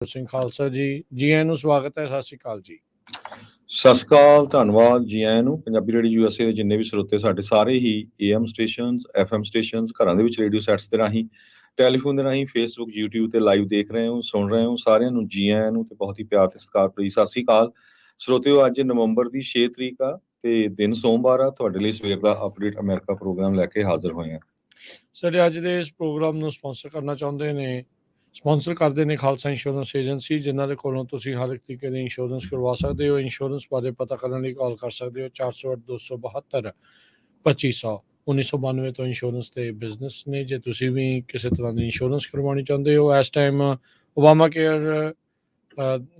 ਸਿੰਘ ਖਾਲਸਾ ਜੀ ਆਇਆਂ ਨੂੰ ਸਵਾਗਤ ਹੈ। ਸਤਿ ਸ਼੍ਰੀ ਅਕਾਲ ਜੀ। ਸਤਿ ਸ਼੍ਰੀ ਅਕਾਲ, ਧੰਨਵਾਦ ਜੀ ਆਇਆਂ ਨੂੰ। ਪੰਜਾਬੀ ਰੇਡੀਓ ਯੂਐਸਏ ਦੇ ਜਿੰਨੇ ਵੀ ਸਰੋਤੇ ਸਾਡੇ ਸਾਰੇ ਹੀ AM ਸਟੇਸ਼ਨਸ, FM ਸਟੇਸ਼ਨਸ, ਘਰਾਂ ਦੇ ਵਿੱਚ ਰੇਡੀਓ ਸੈਟਸ ਦੇ ਰਾਹੀਂ, ਟੈਲੀਫੋਨ ਦੇ ਰਾਹੀਂ, ਫੇਸਬੁੱਕ, YouTube ਤੇ ਲਾਈਵ ਦੇਖ ਰਹੇ ਹੋ, ਸੁਣ ਰਹੇ ਹੋ, ਸਾਰਿਆਂ ਨੂੰ ਜੀ ਆਇਆਂ ਨੂੰ ਤੇ ਬਹੁਤ ਹੀ ਪਿਆਰ ਤੇ ਸਤਿਕਾਰ ਭਰੀ ਸਤਿ ਸ਼੍ਰੀ ਅਕਾਲ। ਸਰੋਤਿਓ, ਅੱਜ ਨਵੰਬਰ ਦੀ 6 ਤਰੀਕ ਆ ਤੇ ਦਿਨ ਸੋਮਵਾਰ ਆ। ਤੁਹਾਡੇ ਲਈ ਸਵੇਰ ਦਾ ਅਪਡੇਟ ਅਮਰੀਕਾ ਪ੍ਰੋਗਰਾਮ ਲੈ ਕੇ ਹਾਜ਼ਰ ਹੋਏ ਆ। ਸਾਡੇ ਅੱਜ ਦੇ ਇਸ ਪ੍ਰੋਗਰਾਮ ਨੂੰ ਸਪਾਂਸਰ ਕਰਦੇ ਨੇ ਖਾਲਸਾ ਇੰਸ਼ੋਰੈਂਸ ਏਜੰਸੀ, ਜਿਨ੍ਹਾਂ ਦੇ ਕੋਲੋਂ ਤੁਸੀਂ ਹਰ ਇੱਕ ਤਰੀਕੇ ਦੀ ਇੰਸ਼ੋਰੈਂਸ ਕਰਵਾ ਸਕਦੇ ਹੋ। ਇੰਸ਼ੋਰੈਂਸ ਬਾਰੇ ਪਤਾ ਕਰਨ ਲਈ ਕਾਲ ਕਰ ਸਕਦੇ ਹੋ 408 272 2500। 1992 ਤੋਂ ਇੰਸ਼ੋਰੈਂਸ ਤੇ ਬਿਜ਼ਨਸ ਨੇ। ਜੇ ਤੁਸੀਂ ਵੀ ਕਿਸੇ ਤਰ੍ਹਾਂ ਦੀ ਇੰਸ਼ੋਰੈਂਸ ਕਰਵਾਉਣੀ ਚਾਹੁੰਦੇ ਹੋ, ਇਸ ਟਾਈਮ ਓਬਾਮਾ ਕੇਅਰ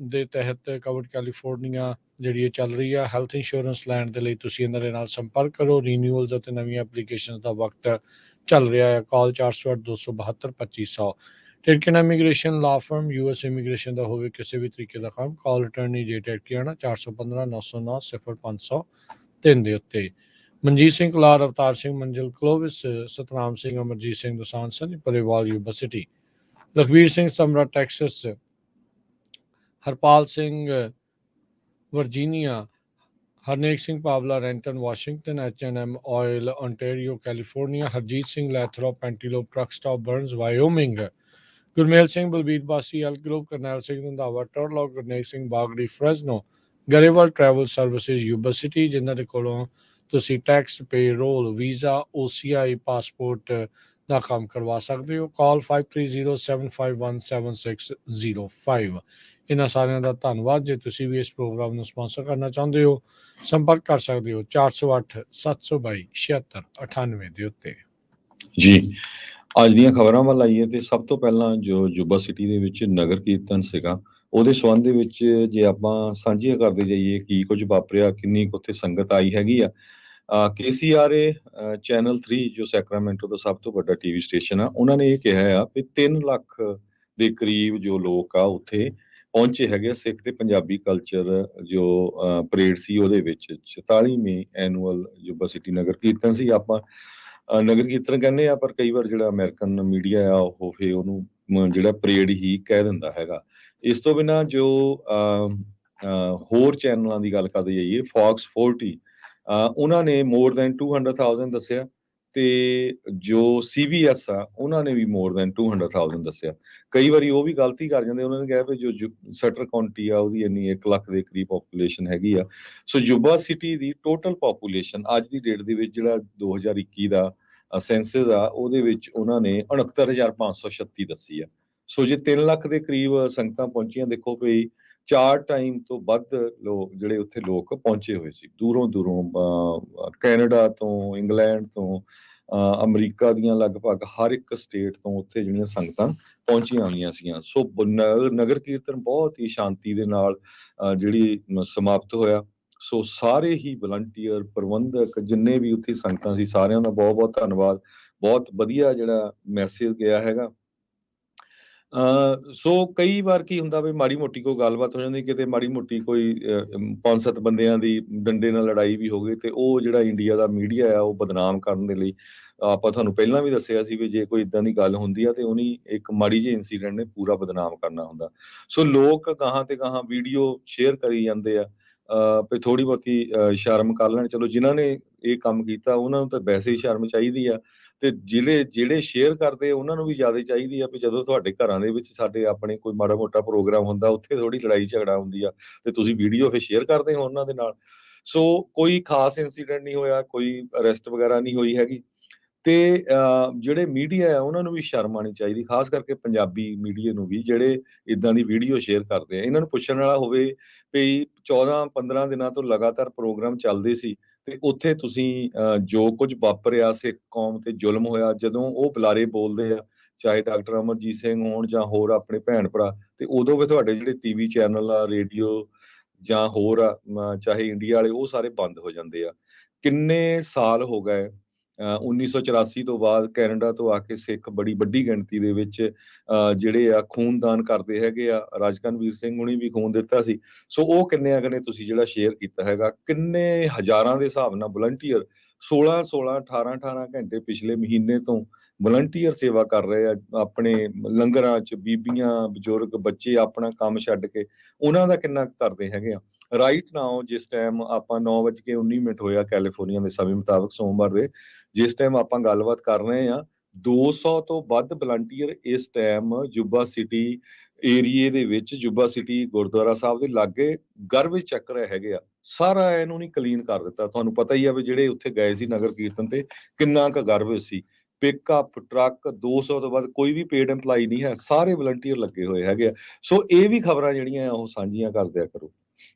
ਦੇ ਤਹਿਤ ਕਵਰਡ ਕੈਲੀਫੋਰਨੀਆ ਜਿਹੜੀ ਇਹ ਚੱਲ ਰਹੀ ਆ ਹੈਲਥ ਇੰਸ਼ੋਰੈਂਸ ਲੈਣ ਦੇ ਲਈ, ਤੁਸੀਂ ਇਹਨਾਂ ਦੇ ਨਾਲ ਸੰਪਰਕ ਕਰੋ। ਰੀਨਿਊਅਲਸ ਅਤੇ ਨਵੀਆਂ ਐਪਲੀਕੇਸ਼ਨ ਦਾ ਵਕਤ ਚੱਲ ਰਿਹਾ ਹੈ। ਕਾਲ 408 272 2500। ਟਿਰਕਨ ਇਮੀਗ੍ਰੇਸ਼ਨ ਲਾ ਫਰਮ, US ਇਮੀਗ੍ਰੇਸ਼ਨ ਦਾ ਹੋਵੇ ਕਿਸੇ ਵੀ ਤਰੀਕੇ ਦਾ ਕੰਮ, ਕਾਲ ਅਟਰਨੀ ਜੇ ਟਿਰਕੀਆਣਾ 415 909 0500 3 ਦੇ ਉੱਤੇ। Manjeet Singh Kalar, Avtar Singh Manzil Clovis, Satnam Singh, Amarjit Singh Dosanjh Sunny Parewal Yuba City, Lakhvir Singh Samra Texas, Harpal Singh Virginia, Harnek Singh Pawla Renton Washington, H&M oil ontario California, Harjit Singh Lathrop ਪੈਂਟੀਲੋਪ truck stop Burns Wyoming, Gurmel Singh Balbir Basi L group, Karnail Singh Randhawa Turlock, Gurnek Singh Bagri Fresno, Grewal travel services Yuba City, ਜਿਨ੍ਹਾਂ ਦੇ ਕੋਲੋਂ ਤੁਸੀਂ tax, payroll, visa, OCI, passport ਦਾ ਕੰਮ ਕਰਵਾ ਸਕਦੇ ਹੋ। ਕਾਲ 5307517605। ਇਹਨਾਂ ਸਾਰਿਆਂ ਦਾ ਧੰਨਵਾਦ। ਜੇ ਤੁਸੀਂ ਵੀ ਇਸ ਪ੍ਰੋਗਰਾਮ ਨੂੰ ਸਪਾਂਸਰ ਕਰਨਾ ਚਾਹੁੰਦੇ ਹੋ, ਸੰਪਰਕ ਕਰ ਸਕਦੇ ਹੋ 408 722 7698 ਦੇ ਉੱਤੇ। ਜੀ, ਅੱਜ ਦੀਆਂ ਖਬਰਾਂ ਵੱਲ ਆਈਏ ਤੇ ਸਭ ਤੋਂ ਪਹਿਲਾਂ ਜੋ ਯੂਬਾ ਸਿਟੀ ਦੇ ਵਿੱਚ ਨਗਰ ਕੀਰਤਨ ਸੀਗਾ, ਉਹਦੇ ਸੰਬੰਧ ਦੇ ਵਿੱਚ ਜੇ ਆਪਾਂ ਸਾਂਝੀਆਂ ਕਰਦੇ ਜਾਈਏ ਕੀ ਕੁਝ ਵਾਪਰਿਆ, ਕਿੰਨੀ ਕੁ ਉੱਥੇ ਸੰਗਤ ਆਈ ਹੈਗੀ ਆ। KCRA ਚੈਨਲ 3 ਜੋ ਸੈਕਰਾਮੈਂਟੋ ਦਾ ਸਭ ਤੋਂ ਵੱਡਾ TV ਸਟੇਸ਼ਨ ਆ, ਉਹਨਾਂ ਨੇ ਇਹ ਕਿਹਾ ਆ ਵੀ 3 ਲੱਖ ਦੇ ਕਰੀਬ ਜੋ ਲੋਕ ਆ ਉੱਥੇ ਪਹੁੰਚੇ ਹੈਗੇ। ਸਿੱਖ ਤੇ ਪੰਜਾਬੀ ਕਲਚਰ ਜੋ ਪਰੇਡ ਸੀ ਉਹਦੇ ਵਿੱਚ 44ਵੀਂ ਐਨੂਅਲ ਯੂਬਾ ਸਿਟੀ ਨਗਰ ਕੀਰਤਨ ਸੀ। ਆਪਾਂ ਨਗਰ ਕੀਰਤਨ ਕਹਿੰਦੇ ਆ, ਪਰ ਕਈ ਵਾਰ ਜਿਹੜਾ ਅਮਰੀਕਨ ਮੀਡੀਆ ਆ ਉਹ ਫੇ ਉਹਨੂੰ ਜਿਹੜਾ ਪਰੇਡ ਹੀ ਕਹਿ ਦਿੰਦਾ ਹੈਗਾ। ਇਸ ਤੋਂ ਬਿਨਾਂ ਜੋ ਹੋਰ ਚੈਨਲਾਂ ਦੀ ਗੱਲ ਕਰਦੇ ਜਾਈਏ, Fox 40 ਉਹਨਾਂ ਨੇ more than 200,000 ਦੱਸਿਆ ਤੇ ਜੋ CBS ਆ ਉਹਨਾਂ ਨੇ ਵੀ more than 200,000 ਦੱਸਿਆ। ਕਈ ਵਾਰੀ ਉਹ ਵੀ ਗਲਤੀ ਕਰ ਜਾਂਦੇ, ਉਹਨਾਂ ਨੇ ਕਿਹਾ ਵੀ ਜੋ ਸਟਰ ਕਾਉਂਟੀ ਆ ਉਹਦੀ ਇੰਨੀ 1 ਲੱਖ ਦੇ ਕਰੀਬ ਪੋਪੂਲੇਸ਼ਨ ਹੈਗੀ ਆ। ਸੋ ਯੂਬਾ ਸਿਟੀ ਦੀ ਟੋਟਲ ਪੋਪੂਲੇਸ਼ਨ ਅੱਜ ਦੀ ਡੇਟ ਦੇ ਵਿੱਚ ਜਿਹੜਾ 2021 ਦਾ ਸੈਂਸਸ ਆ ਉਹਦੇ ਵਿੱਚ ਉਹਨਾਂ ਨੇ 69,536 ਦੱਸੀ ਆ। ਸੋ ਜੇ 3 ਲੱਖ ਦੇ ਕਰੀਬ ਸੰਗਤਾਂ ਪਹੁੰਚੀਆਂ, ਦੇਖੋ ਵੀ 4 ਟਾਈਮ ਤੋਂ ਵੱਧ ਲੋਕ ਜਿਹੜੇ ਉੱਥੇ ਲੋਕ ਪਹੁੰਚੇ ਹੋਏ ਸੀ ਦੂਰੋਂ ਕੈਨੇਡਾ ਤੋਂ, ਇੰਗਲੈਂਡ ਤੋਂ, ਅਮਰੀਕਾ ਦੀਆਂ ਲਗਭਗ ਹਰ ਇੱਕ ਸਟੇਟ ਤੋਂ ਉੱਥੇ ਜਿਹੜੀਆਂ ਸੰਗਤਾਂ ਪਹੁੰਚੀਆਂ ਹੋਈਆਂ ਸੀਗੀਆਂ। ਸੋ ਨਗਰ ਕੀਰਤਨ ਬਹੁਤ ਹੀ ਸ਼ਾਂਤੀ ਦੇ ਨਾਲ ਜਿਹੜੀ ਸਮਾਪਤ ਹੋਇਆ। ਸੋ ਸਾਰੇ ਹੀ ਵਲੰਟੀਅਰ, ਪ੍ਰਬੰਧਕ, ਜਿੰਨੇ ਵੀ ਉੱਥੇ ਸੰਗਤਾਂ ਸੀ, ਸਾਰਿਆਂ ਦਾ ਬਹੁਤ ਬਹੁਤ ਧੰਨਵਾਦ। ਬਹੁਤ ਵਧੀਆ ਜਿਹੜਾ ਮੈਸੇਜ ਗਿਆ ਹੈਗਾ। ਸੋ ਕਈ ਵਾਰ ਕੀ ਹੁੰਦਾ ਵੀ ਮਾੜੀ ਮੋਟੀ ਕੋਈ ਗੱਲਬਾਤ ਹੋ ਜਾਂਦੀ, ਕਿਤੇ ਮਾੜੀ ਮੋਟੀ ਕੋਈ 5-7 ਬੰਦਿਆਂ ਦੀ ਡੰਡੇ ਨਾਲ ਲੜਾਈ ਵੀ ਹੋ ਗਈ ਤੇ ਉਹ ਜਿਹੜਾ ਇੰਡੀਆ ਦਾ ਮੀਡੀਆ ਆ ਉਹ ਬਦਨਾਮ ਕਰਨ ਦੇ ਲਈ, ਆਪਾਂ ਤੁਹਾਨੂੰ ਪਹਿਲਾਂ ਵੀ ਦੱਸਿਆ ਸੀ ਵੀ ਜੇ ਕੋਈ ਇਦਾਂ ਦੀ ਗੱਲ ਹੁੰਦੀ ਆ ਤੇ ਉਹਨੀ ਇੱਕ ਮਾੜੀ ਜਿਹੀ ਇਨਸੀਡੈਂਟ ਨੇ ਪੂਰਾ ਬਦਨਾਮ ਕਰਨਾ ਹੁੰਦਾ। ਸੋ ਲੋਕ ਗਾਹਾਂ ਤੇ ਗਾਹਾਂ ਵੀਡੀਓ ਸ਼ੇਅਰ ਕਰੀ ਜਾਂਦੇ ਆ ਵੀ ਥੋੜੀ ਬਹੁਤੀ ਸ਼ਰਮ ਕਰ ਲੈਣ। ਚਲੋ ਜਿਨ੍ਹਾਂ ਨੇ ਇਹ ਕੰਮ ਕੀਤਾ ਉਹਨਾਂ ਨੂੰ ਤਾਂ ਵੈਸੇ ਹੀ ਸ਼ਰਮ ਚਾਹੀਦੀ ਆ, ਤੇ ਜਿਹੜੇ ਸ਼ੇਅਰ ਕਰਦੇ ਉਹਨਾਂ ਨੂੰ ਵੀ ਜ਼ਿਆਦਾ ਚਾਹੀਦੀ ਆ ਵੀ ਜਦੋਂ ਤੁਹਾਡੇ ਘਰਾਂ ਦੇ ਵਿੱਚ ਸਾਡੇ ਆਪਣੇ ਕੋਈ ਮਾੜਾ ਮੋਟਾ ਪ੍ਰੋਗਰਾਮ ਹੁੰਦਾ, ਉੱਥੇ ਥੋੜੀ ਲੜਾਈ ਝਗੜਾ ਹੁੰਦੀ ਆ ਤੇ ਤੁਸੀਂ ਵੀਡੀਓ ਫਿਰ ਸ਼ੇਅਰ ਕਰਦੇ ਹੋ ਉਹਨਾਂ ਦੇ ਨਾਲ। ਸੋ ਕੋਈ ਖਾਸ ਇੰਸੀਡੈਂਟ ਨਹੀਂ ਹੋਇਆ, ਕੋਈ ਅਰੈਸਟ ਵਗੈਰਾ ਨਹੀਂ ਹੋਈ ਹੈਗੀ। ਤੇ ਜਿਹੜੇ ਮੀਡੀਆ ਆ ਉਹਨਾਂ ਨੂੰ ਵੀ ਸ਼ਰਮ ਆਉਣੀ ਚਾਹੀਦੀ, ਖਾਸ ਕਰਕੇ ਪੰਜਾਬੀ ਮੀਡੀਆ ਨੂੰ ਵੀ, ਜਿਹੜੇ ਇਦਾਂ ਦੀ ਵੀਡੀਓ ਸ਼ੇਅਰ ਕਰਦੇ ਆ। ਇਹਨਾਂ ਨੂੰ ਪੁੱਛਣ ਵਾਲਾ ਹੋਵੇ ਵੀ 14-15 ਦਿਨਾਂ ਤੋਂ ਲਗਾਤਾਰ ਪ੍ਰੋਗਰਾਮ ਚੱਲਦੇ ਸੀ ਤੇ ਉੱਥੇ ਤੁਸੀਂ ਜੋ ਕੁਝ ਵਾਪਰਿਆ, ਸਿੱਖ ਕੌਮ ਤੇ ਜ਼ੁਲਮ ਹੋਇਆ, ਜਦੋਂ ਉਹ ਬੁਲਾਰੇ ਬੋਲਦੇ ਆ, ਚਾਹੇ ਡਾਕਟਰ ਅਮਰਜੀਤ ਸਿੰਘ ਹੋਣ ਜਾਂ ਹੋਰ ਆਪਣੇ ਭੈਣ ਭਰਾ, ਤੇ ਉਦੋਂ ਵੀ ਤੁਹਾਡੇ ਜਿਹੜੇ TV ਚੈਨਲ ਆ, ਰੇਡੀਓ ਜਾਂ ਹੋਰ ਆ, ਚਾਹੇ ਇੰਡੀਆ ਵਾਲੇ, ਉਹ ਸਾਰੇ ਬੰਦ ਹੋ ਜਾਂਦੇ ਆ। ਕਿੰਨੇ ਸਾਲ ਹੋ ਗਏ 1984 ਤੋਂ ਬਾਅਦ ਕੈਨੇਡਾ ਤੋਂ ਆ ਕੇ ਸਿੱਖ ਬੜੀ ਵੱਡੀ ਗਿਣਤੀ ਦੇ ਵਿੱਚ ਜਿਹੜੇ ਆ ਖੂਨਦਾਨ ਕਰਦੇ ਹੈਗੇ ਆ। ਰਾਜਕਨਵੀਰ ਸਿੰਘ ਹੁਣੀ ਵੀ ਖੂਨ ਦਿੱਤਾ ਸੀ। ਸੋ ਉਹ ਕਿੰਨੇ ਤੁਸੀਂ ਜਿਹੜਾ ਸ਼ੇਅਰ ਕੀਤਾ ਹੈਗਾ, ਕਿੰਨੇ ਹਜ਼ਾਰਾਂ ਦੇ ਹਿਸਾਬ ਨਾਲ ਵਲੰਟੀਅਰ 16-18 ਘੰਟੇ ਪਿਛਲੇ ਮਹੀਨੇ ਤੋਂ ਵਲੰਟੀਅਰ ਸੇਵਾ ਕਰ ਰਹੇ ਆ ਆਪਣੇ ਲੰਗਰਾਂ 'ਚ, ਬੀਬੀਆਂ, ਬਜ਼ੁਰਗ, ਬੱਚੇ ਆਪਣਾ ਕੰਮ ਛੱਡ ਕੇ ਉਹਨਾਂ ਦਾ ਕਿੰਨਾ ਕੁ ਕਰਦੇ ਹੈਗੇ ਆ। ਰਾਈਟ ਨਾਓ ਜਿਸ ਟਾਈਮ ਆਪਾਂ 9:19 ਹੋਇਆ ਕੈਲੀਫੋਰਨੀਆ ਦੇ ਸਮੇਂ ਮੁਤਾਬਕ ਸੋਮਵਾਰ ਦੇ, ਜਿਸ ਟਾਈਮ ਆਪਾਂ ਗੱਲਬਾਤ ਕਰ ਰਹੇ ਆ, 200 ਤੋਂ ਵੱਧ ਵਲੰਟੀਅਰ ਇਸ ਟਾਈਮ ਜੁਬਾ ਸਿਟੀ ਏਰੀਏ ਦੇ ਵਿੱਚ, ਜੁਬਾ ਸਿਟੀ ਗੁਰਦੁਆਰਾ ਸਾਹਿਬ ਦੇ ਲਾਗੇ ਗਰਬੇਜ ਚੱਕ ਰਹੇ ਹੈਗੇ ਆ। ਸਾਰਾ ਇਹਨੂੰ ਨਹੀਂ ਕਲੀਨ ਕਰ ਦਿੱਤਾ। ਤੁਹਾਨੂੰ ਪਤਾ ਹੀ ਆ ਵੀ ਜਿਹੜੇ ਉੱਥੇ ਗਏ ਸੀ ਨਗਰ ਕੀਰਤਨ ਤੇ ਕਿੰਨਾ ਕੁ ਗਰਬੇਜ ਸੀ। ਪਿਕਅਪ ਟਰੱਕ 200 ਤੋਂ ਵੱਧ, ਕੋਈ ਵੀ ਪੇਡ EMPLOYEE ਨਹੀਂ ਹੈ, ਸਾਰੇ ਵਲੰਟੀਅਰ ਲੱਗੇ ਹੋਏ ਹੈਗੇ ਆ। ਸੋ ਇਹ ਵੀ ਖਬਰਾਂ ਜਿਹੜੀਆਂ ਆ ਉਹ ਸਾਂਝੀਆਂ ਕਰ ਦਿਆ ਕਰੋ।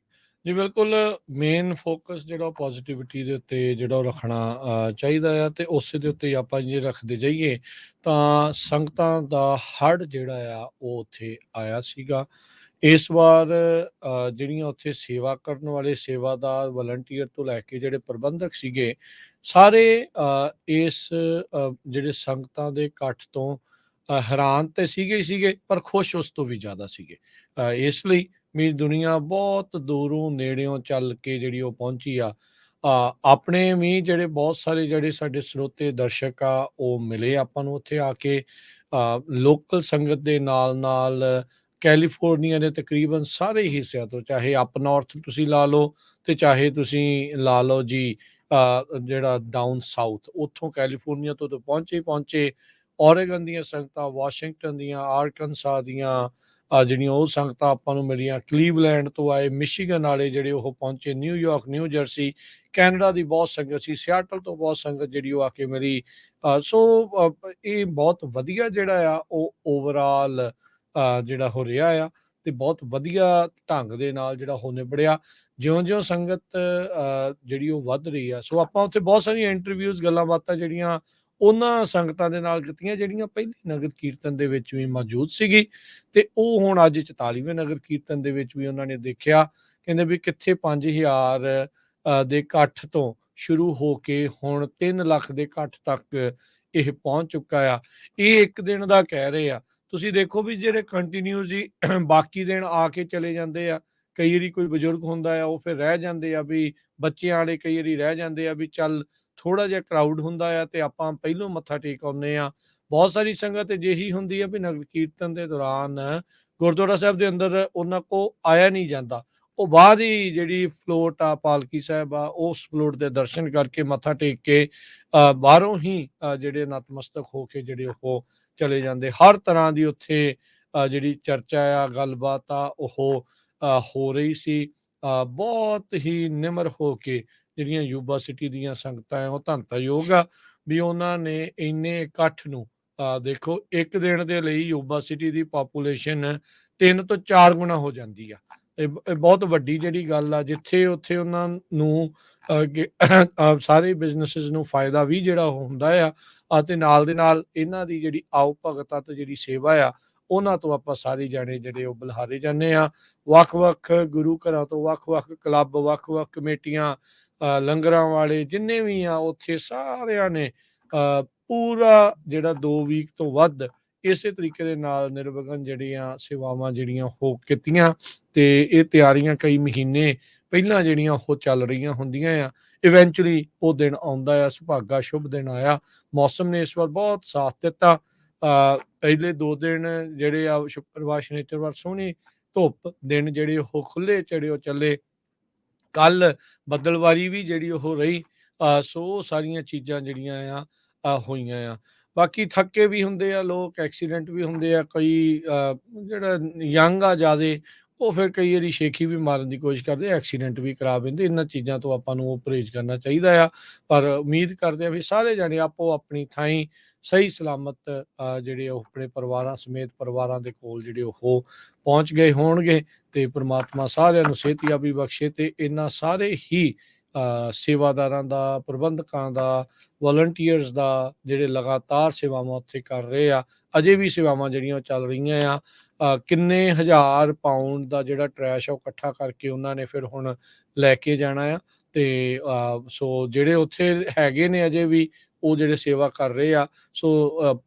ਜੀ ਬਿਲਕੁਲ, ਮੇਨ ਫੋਕਸ ਜਿਹੜਾ ਪੋਜ਼ਿਟਿਵਿਟੀ ਦੇ ਉੱਤੇ ਜਿਹੜਾ ਉਹ ਰੱਖਣਾ ਚਾਹੀਦਾ ਆ, ਤੇ ਉਸੇ ਦੇ ਉੱਤੇ ਹੀ ਆਪਾਂ ਜੇ ਰੱਖਦੇ ਜਾਈਏ ਤਾਂ ਸੰਗਤਾਂ ਦਾ ਹੜ੍ਹ ਜਿਹੜਾ ਆ ਉਹ ਉੱਥੇ ਆਇਆ ਸੀਗਾ। ਇਸ ਵਾਰ ਜਿਹੜੀਆਂ ਉੱਥੇ ਸੇਵਾ ਕਰਨ ਵਾਲੇ ਸੇਵਾਦਾਰ, ਵਲੰਟੀਅਰ ਤੋਂ ਲੈ ਕੇ ਜਿਹੜੇ ਪ੍ਰਬੰਧਕ ਸੀਗੇ, ਸਾਰੇ ਇਸ ਜਿਹੜੇ ਸੰਗਤਾਂ ਦੇ ਇਕੱਠ ਤੋਂ ਹੈਰਾਨ ਤੇ ਸੀਗੇ ਹੀ ਸੀਗੇ, ਪਰ ਖੁਸ਼ ਉਸ ਤੋਂ ਵੀ ਜ਼ਿਆਦਾ ਸੀਗੇ। ਇਸ ਲਈ ਵੀ ਦੁਨੀਆ ਬਹੁਤ ਦੂਰੋਂ ਨੇੜਿਓਂ ਚੱਲ ਕੇ ਜਿਹੜੀ ਉਹ ਪਹੁੰਚੀ ਆ। ਆਪਣੇ ਵੀ ਜਿਹੜੇ ਬਹੁਤ ਸਾਰੇ ਜਿਹੜੇ ਸਾਡੇ ਸਰੋਤੇ ਦਰਸ਼ਕ ਆ ਉਹ ਮਿਲੇ ਆਪਾਂ ਨੂੰ ਉੱਥੇ ਆ ਕੇ। ਲੋਕਲ ਸੰਗਤ ਦੇ ਨਾਲ ਕੈਲੀਫੋਰਨੀਆ ਦੇ ਤਕਰੀਬਨ ਸਾਰੇ ਹਿੱਸਿਆਂ ਤੋਂ, ਚਾਹੇ ਅਪ ਨਾਰਥ ਤੁਸੀਂ ਲਾ ਲਓ ਤੇ ਚਾਹੇ ਤੁਸੀਂ ਲਾ ਲਓ ਜੀ ਜਿਹੜਾ ਡਾਊਨ ਸਾਊਥ, ਉੱਥੋਂ ਕੈਲੀਫੋਰਨੀਆ ਤੋਂ ਤਾਂ ਪਹੁੰਚੇ ਹੀ ਪਹੁੰਚੇ। ਓਰੇਗਨ ਦੀਆਂ ਸੰਗਤਾਂ, ਵਾਸ਼ਿੰਗਟਨ ਦੀਆਂ, ਆਰਕਨਸਾ ਦੀਆਂ ਜਿਹੜੀਆਂ ਉਹ ਸੰਗਤਾਂ ਆਪਾਂ ਨੂੰ ਮਿਲੀਆਂ, ਕਲੀਵਲੈਂਡ ਤੋਂ ਆਏ, ਮਿਸ਼ੀਗਨ ਵਾਲੇ ਜਿਹੜੇ ਉਹ ਪਹੁੰਚੇ, ਨਿਊਯਾਰਕ, ਨਿਊ ਜਰਸੀ, ਕੈਨੇਡਾ ਦੀ ਬਹੁਤ ਸੰਗਤ ਸੀ, ਸਿਆਟਲ ਤੋਂ ਬਹੁਤ ਸੰਗਤ ਜਿਹੜੀ ਉਹ ਆ ਕੇ ਮਿਲੀ। ਇਹ ਬਹੁਤ ਵਧੀਆ ਜਿਹੜਾ ਆ ਉਹ ਓਵਰਆਲ ਜਿਹੜਾ ਹੋ ਰਿਹਾ ਆ, ਤੇ ਬਹੁਤ ਵਧੀਆ ਢੰਗ ਦੇ ਨਾਲ ਜਿਹੜਾ ਉਹ ਨਿਬੜਿਆ। ਜਿਉਂ-ਜਿਉਂ ਸੰਗਤ ਜਿਹੜੀ ਉਹ ਵੱਧ ਰਹੀ ਆ, ਸੋ ਆਪਾਂ ਉੱਥੇ ਬਹੁਤ ਸਾਰੀਆਂ ਇੰਟਰਵਿਊਜ਼, ਗੱਲਾਂ ਬਾਤਾਂ ਜਿਹੜੀਆਂ ਉਹਨਾਂ ਸੰਗਤਾਂ ਦੇ ਨਾਲ ਕੀਤੀਆਂ ਜਿਹੜੀਆਂ ਪਹਿਲੀ ਨਗਰ ਕੀਰਤਨ ਦੇ ਵਿੱਚ ਵੀ ਮੌਜੂਦ ਸੀਗੀ, ਤੇ ਉਹ ਹੁਣ ਅੱਜ 44ਵੇਂ ਨਗਰ ਕੀਰਤਨ ਦੇ ਵਿੱਚ ਵੀ ਉਹਨਾਂ ਨੇ ਦੇਖਿਆ। ਕਹਿੰਦੇ ਵੀ ਕਿੱਥੇ 5000 ਦੇ ਇਕੱਠ ਤੋਂ ਸ਼ੁਰੂ ਹੋ ਕੇ ਹੁਣ 3 ਲੱਖ ਦੇ ਇਕੱਠ ਤੱਕ ਇਹ ਪਹੁੰਚ ਚੁੱਕਾ ਆ। ਇਹ ਇੱਕ ਦਿਨ ਦਾ ਕਹਿ ਰਹੇ ਆ। ਤੁਸੀਂ ਦੇਖੋ ਵੀ ਜਿਹੜੇ ਕੰਟੀਨਿਊਸ ਹੀ ਬਾਕੀ ਦਿਨ ਆ ਕੇ ਚਲੇ ਜਾਂਦੇ ਆ, ਕਈ ਵਾਰੀ ਕੋਈ ਬਜ਼ੁਰਗ ਹੁੰਦਾ ਆ ਉਹ ਫਿਰ ਰਹਿ ਜਾਂਦੇ ਆ, ਵੀ ਬੱਚਿਆਂ ਵਾਲੇ ਕਈ ਵਾਰੀ ਰਹਿ ਜਾਂਦੇ ਆ, ਵੀ ਚੱਲ ਥੋੜਾ ਜਿਹਾ ਕਰਾਊਡ ਹੁੰਦਾ ਆ ਤੇ ਆਪਾਂ ਪਹਿਲੋਂ ਮੱਥਾ ਟੇਕ ਆਉਂਦੇ ਆ। ਬਹੁਤ ਸਾਰੀ ਸੰਗਤ ਅਜਿਹੀ ਹੁੰਦੀ ਆ ਵੀ ਨਗਰ ਕੀਰਤਨ ਦੇ ਦੌਰਾਨ ਗੁਰਦੁਆਰਾ ਸਾਹਿਬ ਦੇ ਅੰਦਰ ਉਹਨਾਂ ਕੋ ਆਇਆ ਨਹੀਂ ਜਾਂਦਾ, ਉਹ ਬਾਅਦ ਹੀ ਜਿਹੜੀ ਫਲੋਟ ਆ, ਪਾਲਕੀ ਸਾਹਿਬ ਆ, ਉਸ ਫਲੋਟ ਦੇ ਦਰਸ਼ਨ ਕਰਕੇ ਮੱਥਾ ਟੇਕ ਕੇ ਬਾਹਰੋਂ ਹੀ ਜਿਹੜੇ ਨਤਮਸਤਕ ਹੋ ਕੇ ਜਿਹੜੇ ਉਹ ਚਲੇ ਜਾਂਦੇ। ਹਰ ਤਰ੍ਹਾਂ ਦੀ ਉੱਥੇ ਜਿਹੜੀ ਚਰਚਾ ਆ, ਗੱਲਬਾਤ ਆ, ਉਹ ਹੋ ਰਹੀ ਸੀ। ਬਹੁਤ ਹੀ ਨਿਮਰ ਹੋ ਕੇ ਜਿਹੜੀਆਂ ਯੂਬਾ ਸਿਟੀ ਦੀਆਂ ਸੰਗਤਾਂ ਆ ਉਹ ਧੰਨਤਾਯੋਗ ਆ ਵੀ ਉਹਨਾਂ ਨੇ ਇੰਨੇ ਇਕੱਠ ਨੂੰ, ਦੇਖੋ ਇੱਕ ਦਿਨ ਦੇ ਲਈ ਯੂਬਾ ਸਿਟੀ ਦੀ ਪਾਪੂਲੇਸ਼ਨ 3 ਤੋਂ 4 ਗੁਣਾ ਹੋ ਜਾਂਦੀ ਆ। ਇਹ ਬਹੁਤ ਵੱਡੀ ਜਿਹੜੀ ਗੱਲ ਆ, ਜਿੱਥੇ ਉੱਥੇ ਉਹਨਾਂ ਨੂੰ ਸਾਰੇ ਬਿਜ਼ਨੈਸਿਸ ਨੂੰ ਫਾਇਦਾ ਵੀ ਜਿਹੜਾ ਉਹ ਹੁੰਦਾ ਆ, ਅਤੇ ਨਾਲ ਦੇ ਨਾਲ ਇਹਨਾਂ ਦੀ ਜਿਹੜੀ ਆਓ ਭਗਤ ਆ ਤੇ ਜਿਹੜੀ ਸੇਵਾ ਆ, ਉਹਨਾਂ ਤੋਂ ਆਪਾਂ ਸਾਰੇ ਜਾਣੇ ਜਿਹੜੇ ਉਹ ਬਲਿਹਾਰੇ ਜਾਂਦੇ ਆ। ਵੱਖ-ਵੱਖ ਗੁਰੂ ਘਰਾਂ ਤੋਂ, ਵੱਖ-ਵੱਖ ਕਲੱਬ, ਵੱਖ-ਵੱਖ ਕਮੇਟੀਆਂ, ਲੰਗਰਾਂ ਵਾਲੇ ਜਿੰਨੇ ਵੀ ਆ, ਉੱਥੇ ਸਾਰਿਆਂ ਨੇ ਪੂਰਾ ਜਿਹੜਾ 2 ਵੀਕ ਤੋਂ ਵੱਧ ਇਸੇ ਤਰੀਕੇ ਦੇ ਨਾਲ ਨਿਰਵਿਘਨ ਜਿਹੜੀਆਂ ਸੇਵਾਵਾਂ ਜਿਹੜੀਆਂ ਉਹ ਕੀਤੀਆਂ, ਤੇ ਇਹ ਤਿਆਰੀਆਂ ਕਈ ਮਹੀਨੇ ਪਹਿਲਾਂ ਜਿਹੜੀਆਂ ਉਹ ਚੱਲ ਰਹੀਆਂ ਹੁੰਦੀਆਂ ਆ। ਇਵੈਂਚੁਅਲੀ ਉਹ ਦਿਨ ਆਉਂਦਾ ਆ, ਸੁਭਾਗਾ ਸ਼ੁਭ ਦਿਨ ਆਇਆ। ਮੌਸਮ ਨੇ ਇਸ ਵਾਰ ਬਹੁਤ ਸਾਥ ਦਿੱਤਾ। ਪਹਿਲੇ 2 ਦਿਨ ਜਿਹੜੇ ਆ ਸ਼ੁੱਕਰਵਾਰ, ਸ਼ਨੀਚਰਵਾਰ ਸੋਹਣੀ ਧੁੱਪ, ਦਿਨ ਜਿਹੜੇ ਉਹ ਖੁੱਲੇ ਚੜੇ ਉਹ ਚੱਲੇ। ਕੱਲ ਬੱਦਲਵਾਰੀ ਵੀ ਜਿਹੜੀ ਉਹ ਰਹੀ। ਸੋ ਉਹ ਸਾਰੀਆਂ ਚੀਜ਼ਾਂ ਜਿਹੜੀਆਂ ਆ ਹੋਈਆਂ ਆ। ਬਾਕੀ ਥੱਕੇ ਵੀ ਹੁੰਦੇ ਆ ਲੋਕ, ਐਕਸੀਡੈਂਟ ਵੀ ਹੁੰਦੇ ਆ, ਕਈ ਜਿਹੜਾ ਯੰਗ ਆ ਜ਼ਿਆਦੇ, ਉਹ ਫਿਰ ਕਈ ਵਾਰੀ ਸ਼ੇਖੀ ਵੀ ਮਾਰਨ ਦੀ ਕੋਸ਼ਿਸ਼ ਕਰਦੇ, ਐਕਸੀਡੈਂਟ ਵੀ ਕਰਾ ਪੈਂਦੇ। ਇਹਨਾਂ ਚੀਜ਼ਾਂ ਤੋਂ ਆਪਾਂ ਨੂੰ ਉਹ ਪਰਹੇਜ਼ ਕਰਨਾ ਚਾਹੀਦਾ ਆ। ਪਰ ਉਮੀਦ ਕਰਦੇ ਆ ਵੀ ਸਾਰੇ ਜਾਣੇ ਆਪੋ ਆਪਣੀ ਥਾਈਂ ਸਹੀ ਸਲਾਮਤ ਜਿਹੜੇ ਉਹ ਆਪਣੇ ਪਰਿਵਾਰਾਂ ਸਮੇਤ ਪਰਿਵਾਰਾਂ ਦੇ ਕੋਲ ਜਿਹੜੇ ਉਹ ਪਹੁੰਚ ਗਏ ਹੋਣਗੇ, ਤੇ ਪ੍ਰਮਾਤਮਾ ਸਾਰਿਆਂ ਨੂੰ ਸਿਹਤਯਾਬੀ ਬਖਸ਼ੇ, ਤੇ ਇਹਨਾਂ ਸਾਰੇ ਹੀ ਸੇਵਾਦਾਰਾਂ ਦਾ, ਪ੍ਰਬੰਧਕਾਂ ਦਾ, ਵਲੰਟੀਅਰਸ ਦਾ, ਜਿਹੜੇ ਲਗਾਤਾਰ ਸੇਵਾਵਾਂ ਉੱਥੇ ਕਰ ਰਹੇ ਆ, ਅਜੇ ਵੀ ਸੇਵਾਵਾਂ ਜਿਹੜੀਆਂ ਉਹ ਚੱਲ ਰਹੀਆਂ ਆ। ਕਿੰਨੇ ਹਜ਼ਾਰ ਪਾਊਂਡ ਦਾ ਜਿਹੜਾ ਟਰੈਸ਼ ਆ ਉਹ ਇਕੱਠਾ ਕਰਕੇ ਉਹਨਾਂ ਨੇ ਫਿਰ ਹੁਣ ਲੈ ਕੇ ਜਾਣਾ ਆ। ਤੇ ਸੋ ਜਿਹੜੇ ਉੱਥੇ ਹੈਗੇ ਨੇ ਅਜੇ ਵੀ, ਉਹ ਜਿਹੜੇ ਸੇਵਾ ਕਰ ਰਹੇ ਆ। ਸੋ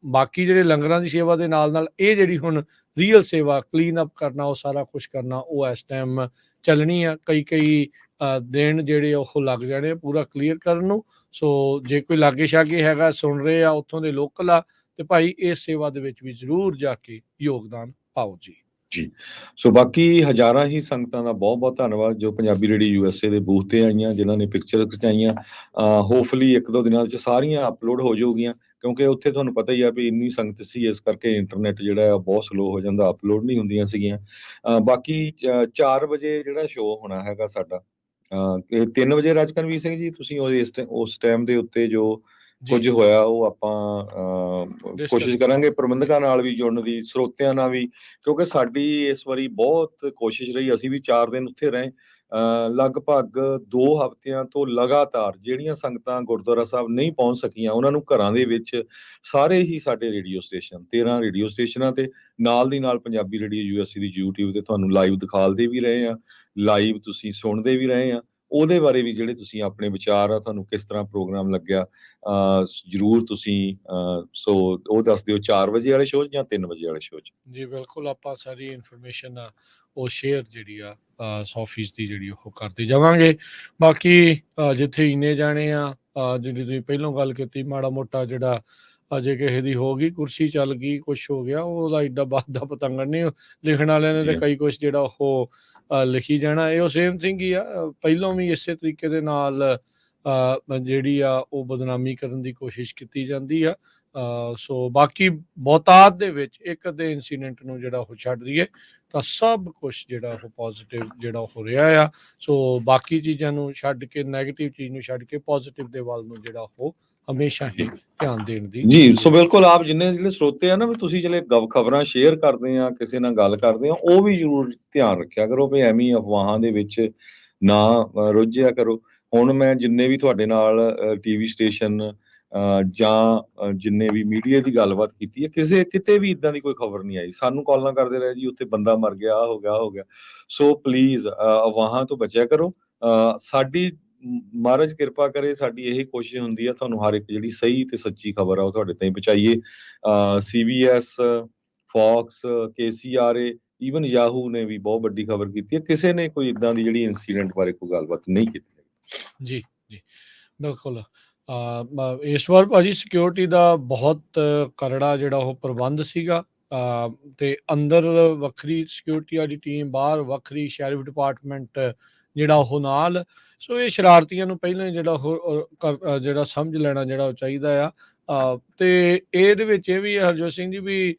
ਬਾਕੀ ਜਿਹੜੇ ਲੰਗਰਾਂ ਦੀ ਸੇਵਾ ਦੇ ਨਾਲ ਇਹ ਜਿਹੜੀ ਹੁਣ ਰੀਅਲ ਸੇਵਾ, ਕਲੀਨ ਅਪ ਕਰਨਾ, ਉਹ ਸਾਰਾ ਕੁਛ ਕਰਨਾ, ਉਹ ਇਸ ਟਾਈਮ ਚੱਲਣੀ ਆ। ਕਈ ਦਿਨ ਜਿਹੜੇ ਉਹ ਲੱਗ ਜਾਣੇ ਪੂਰਾ ਕਲੀਅਰ ਕਰਨ ਨੂੰ। ਸੋ ਜੇ ਕੋਈ ਲਾਗੇ ਸ਼ਾਗੇ ਹੈਗਾ, ਸੁਣ ਰਹੇ ਆ, ਉੱਥੋਂ ਦੇ ਲੋਕਲ ਆ, ਤੇ ਭਾਈ ਇਸ ਸੇਵਾ ਦੇ ਵਿੱਚ ਵੀ ਜ਼ਰੂਰ ਜਾ ਕੇ ਯੋਗਦਾਨ ਪਾਓ ਜੀ। ਜੀ। ਸੋ ਬਾਕੀ ਹਜ਼ਾਰਾਂ ਹੀ ਸੰਗਤਾਂ ਦਾ ਬਹੁਤ-ਬਹੁਤ ਧੰਨਵਾਦ ਜੋ ਪੰਜਾਬੀ ਰੇਡੀਓ ਯੂਐਸਏ ਦੇ ਬੂਥ ਤੇ ਆਈਆਂ, ਜਿਨ੍ਹਾਂ ਨੇ ਪਿਕਚਰ ਖਿਚਾਈਆਂ। ਹੋਪਫੁਲੀ 1-2 ਦਿਨਾਂ 'ਚ ਸਾਰੀਆਂ ਅਪਲੋਡ ਹੋ ਜਾਊਗੀਆਂ, ਕਿਉਂਕਿ ਉੱਥੇ ਤੁਹਾਨੂੰ ਪਤਾ ਹੀ ਆ ਵੀ ਇੰਨੀ ਸੰਗਤ ਸੀ, ਇਸ ਕਰਕੇ ਇੰਟਰਨੈਟ ਜਿਹੜਾ ਆ ਬਹੁਤ ਸਲੋ ਹੋ ਜਾਂਦਾ, ਅਪਲੋਡ ਨਹੀਂ ਹੁੰਦੀਆਂ ਸੀਗੀਆਂ। ਬਾਕੀ 4 ਵਜੇ ਜਿਹੜਾ ਸ਼ੋਅ ਹੋਣਾ ਹੈਗਾ ਸਾਡਾ, ਇਹ 3 ਵਜੇ ਰਾਜਕਨਵੀਰ ਸਿੰਘ ਜੀ ਤੁਸੀਂ ਉਸ ਟਾਈਮ ਦੇ ਉੱਤੇ ਜੋ ਜੀ ਕੁਝ ਹੋਇਆ ਉਹ ਆਪਾਂ ਡਿਸਕਸ ਕੋਸ਼ਿਸ਼ ਕਰਾਂਗੇ ਪ੍ਰਬੰਧਕਾਂ ਨਾਲ ਵੀ ਜੁੜਨ ਦੀ, ਸਰੋਤਿਆਂ ਨਾਲ ਵੀ, ਕਿਉਂਕਿ ਸਾਡੀ ਇਸ ਵਾਰੀ ਬਹੁਤ ਕੋਸ਼ਿਸ਼ ਰਹੀ। ਅਸੀਂ ਵੀ 4 ਦਿਨ ਉੱਥੇ ਰਹੇ। ਲਗਭਗ 2 ਹਫ਼ਤਿਆਂ ਤੋਂ ਲਗਾਤਾਰ ਜਿਹੜੀਆਂ ਸੰਗਤਾਂ ਗੁਰਦੁਆਰਾ ਸਾਹਿਬ ਨਹੀਂ ਪਹੁੰਚ ਸਕੀਆਂ, ਉਹਨਾਂ ਨੂੰ ਘਰਾਂ ਦੇ ਵਿੱਚ ਸਾਰੇ ਹੀ ਸਾਡੇ ਰੇਡੀਓ ਸਟੇਸ਼ਨ 13 ਰੇਡੀਓ ਸਟੇਸ਼ਨਾਂ ਤੇ ਨਾਲ ਦੀ ਨਾਲ ਪੰਜਾਬੀ ਰੇਡੀਓ ਯੂਐਸਏ ਦੀ YouTube ਤੇ ਤੁਹਾਨੂੰ ਲਾਈਵ ਦਿਖਾਲਦੇ ਵੀ ਰਹੇ ਆ, ਲਾਈਵ ਤੁਸੀਂ ਸੁਣਦੇ ਵੀ ਰਹੇ ਆ। ਉਹਦੇ ਬਾਰੇ ਵੀ ਜਿਹੜੇ ਤੁਸੀਂ ਆਪਣੇ ਵਿਚਾਰ ਆ, ਤੁਹਾਨੂੰ ਕਿਸ ਤਰ੍ਹਾਂ ਪ੍ਰੋਗਰਾਮ ਲੱਗਿਆ, ਜ਼ਰੂਰ ਤੁਸੀਂ ਸੋ ਉਹ ਦੱਸ ਦਿਓ 4 ਵਜੇ ਵਾਲੇ ਸ਼ੋਅ 'ਚ ਜਾਂ 3 ਵਜੇ ਵਾਲੇ ਸ਼ੋਅ 'ਚ। ਜੀ ਬਿਲਕੁਲ, ਆਪਾਂ ਸਾਰੀ ਇਨਫੋਰਮੇਸ਼ਨ ਆ ਉਹ ਸ਼ੇਅਰ ਜਿਹੜੀ ਆ 100% ਜਿਹੜੀ ਉਹ ਕਰਦੇ ਜਾਵਾਂਗੇ। ਬਾਕੀ ਜਿੱਥੇ ਇੰਨੇ ਜਾਣੇ ਆ, ਜਿਹੜੀ ਤੁਸੀਂ ਪਹਿਲਾਂ ਗੱਲ ਕੀਤੀ, ਮਾੜਾ ਮੋਟਾ ਜਿਹੜਾ ਅਜੇ ਕਿਸੇ ਦੀ ਹੋ ਗਈ, ਕੁਰਸੀ ਚੱਲ ਗਈ, ਕੁਛ ਹੋ ਗਿਆ, ਉਹਦਾ ਏਡਾ ਵੱਧਦਾ ਪਤੰਗੜ ਨਹੀਂ। ਲਿਖਣ ਵਾਲਿਆਂ ਨੇ ਜੀ ਤਾਂ ਹਾਂ। ਕਈ ਕੁਛ ਜਿਹੜਾ ਉਹ ਲਿਖੀ ਜਾਣਾ। ਇਹ ਉਹ ਸੇਮ ਥਿੰਗ ਹੀ ਆ। ਪਹਿਲਾਂ ਵੀ ਇਸੇ ਤਰੀਕੇ ਦੇ ਨਾਲ ਜਿਹੜੀ ਆ ਉਹ ਬਦਨਾਮੀ ਕਰਨ ਦੀ ਕੋਸ਼ਿਸ਼ ਕੀਤੀ ਜਾਂਦੀ ਆ। ਸੋ ਬਾਕੀ ਬਹੁਤਾਤ ਦੇ ਵਿੱਚ ਇੱਕ ਅੱਧੇ ਇਨਸੀਡੈਂਟ ਨੂੰ ਜਿਹੜਾ ਉਹ ਛੱਡ ਦਈਏ ਤਾਂ ਸਭ ਕੁਛ ਜਿਹੜਾ ਉਹ ਪੋਜ਼ਿਟਿਵ ਜਿਹੜਾ ਹੋ ਰਿਹਾ ਆ। ਸੋ ਬਾਕੀ ਚੀਜ਼ਾਂ ਨੂੰ ਛੱਡ ਕੇ, ਨੈਗੇਟਿਵ ਚੀਜ਼ ਨੂੰ ਛੱਡ ਕੇ ਪੋਜ਼ਿਟਿਵ ਦੇ ਵੱਲ ਨੂੰ ਜਿਹੜਾ ਉਹ ਹਮੇਸ਼ਾ ਹੀ ਧਿਆਨ ਦੇਣ ਦੀ ਜੀ, ਸੋ ਬਿਲਕੁਲ ਆਪ ਜਿੰਨੇ ਜਿਹੜੇ ਸਰੋਤੇ ਆ ਨਾ, ਵੀ ਤੁਸੀਂ ਜਿਹੜੇ ਖਬਰਾਂ ਸ਼ੇਅਰ ਕਰਦੇ ਆ, ਕਿਸੇ ਨਾਲ ਗੱਲ ਕਰਦੇ ਆ, ਉਹ ਵੀ ਜ਼ਰੂਰ ਧਿਆਨ ਰੱਖਿਆ ਕਰੋ ਵੀ ਐਵੇਂ ਅਫਵਾਹਾਂ ਦੇ ਵਿੱਚ ਨਾ ਰੁੱਝਿਆ ਕਰੋ। ਹੁਣ ਮੈਂ ਜਿੰਨੇ ਵੀ ਤੁਹਾਡੇ ਨਾਲ ਟੀਵੀ ਸਟੇਸ਼ਨ ਜਾਂ ਜਿੰਨੇ ਵੀ ਮੀਡੀਆ ਦੀ ਗੱਲਬਾਤ ਕੀਤੀ ਹੈ, ਕਿਤੇ ਵੀ ਇਦਾਂ ਦੀ ਕੋਈ ਖਬਰ ਨਹੀਂ ਆਈ। ਸਾਨੂੰ ਕਾਲਾਂ ਕਰਦੇ ਰਹੇ ਜੀ, ਉੱਥੇ ਬੰਦਾ ਮਰ ਗਿਆ, ਆਹ ਹੋ ਗਿਆ, ਆਹ ਹੋ ਗਿਆ। ਸੋ ਪਲੀਜ਼ ਅਫਵਾਹਾਂ ਤੋਂ ਬਚਿਆ ਕਰੋ। ਸਾਡੀ ਮਹਾਰਾਜ ਕਿਰਪਾ ਕਰੇ, ਸਾਡੀ ਇਹੀ ਕੋਸ਼ਿਸ਼ ਹੁੰਦੀ ਆ ਤੁਹਾਨੂੰ ਹਰ ਇੱਕ ਜਿਹੜੀ ਸਹੀ ਤੇ ਸੱਚੀ ਖਬਰ ਆ ਉਹ ਤੁਹਾਡੇ ਤਾਈਂ ਪਹੁੰਚਾਈਏ। CBS, Fox, KCRA, even Yahoo ਨੇ ਵੀ ਬਹੁਤ ਵੱਡੀ ਖਬਰ ਕੀਤੀ ਹੈ। ਕਿਸੇ ਨੇ ਕੋਈ ਇਦਾਂ ਦੀ ਜਿਹੜੀ ਇਨਸੀਡੈਂਟ ਬਾਰੇ ਕੋਈ ਗੱਲਬਾਤ ਨਹੀਂ ਕੀਤੀ। ਜੀ ਜੀ ਬਿਲਕੁਲ। ਇਸ ਵਾਰ ਭਾਜੀ ਸਿਕਿਉਰਿਟੀ ਦਾ ਬਹੁਤ ਕਰੜਾ ਜਿਹੜਾ ਉਹ ਪ੍ਰਬੰਧ ਸੀਗਾ। ਤੇ ਅੰਦਰ ਵੱਖਰੀ ਸਿਕਿਉਰਿਟੀ ਵਾਲੀ ਟੀਮ, ਬਾਹਰ ਵੱਖਰੀ, ਸ਼ੈਰਿਫ ਡਿਪਾਰਟਮੈਂਟ ਜਿਹੜਾ ਉਹ ਨਾਲ। ਸੋ ਇਹ ਸ਼ਰਾਰਤੀਆਂ ਨੂੰ ਪਹਿਲਾਂ ਹੀ ਜਿਹੜਾ ਉਹ ਜਿਹੜਾ ਸਮਝ ਲੈਣਾ ਜਿਹੜਾ ਉਹ ਚਾਹੀਦਾ ਆ। ਤੇ ਇਹਦੇ ਵਿੱਚ ਇਹ ਵੀ ਹੈ ਹਰਜੋਤ ਸਿੰਘ ਜੀ ਵੀ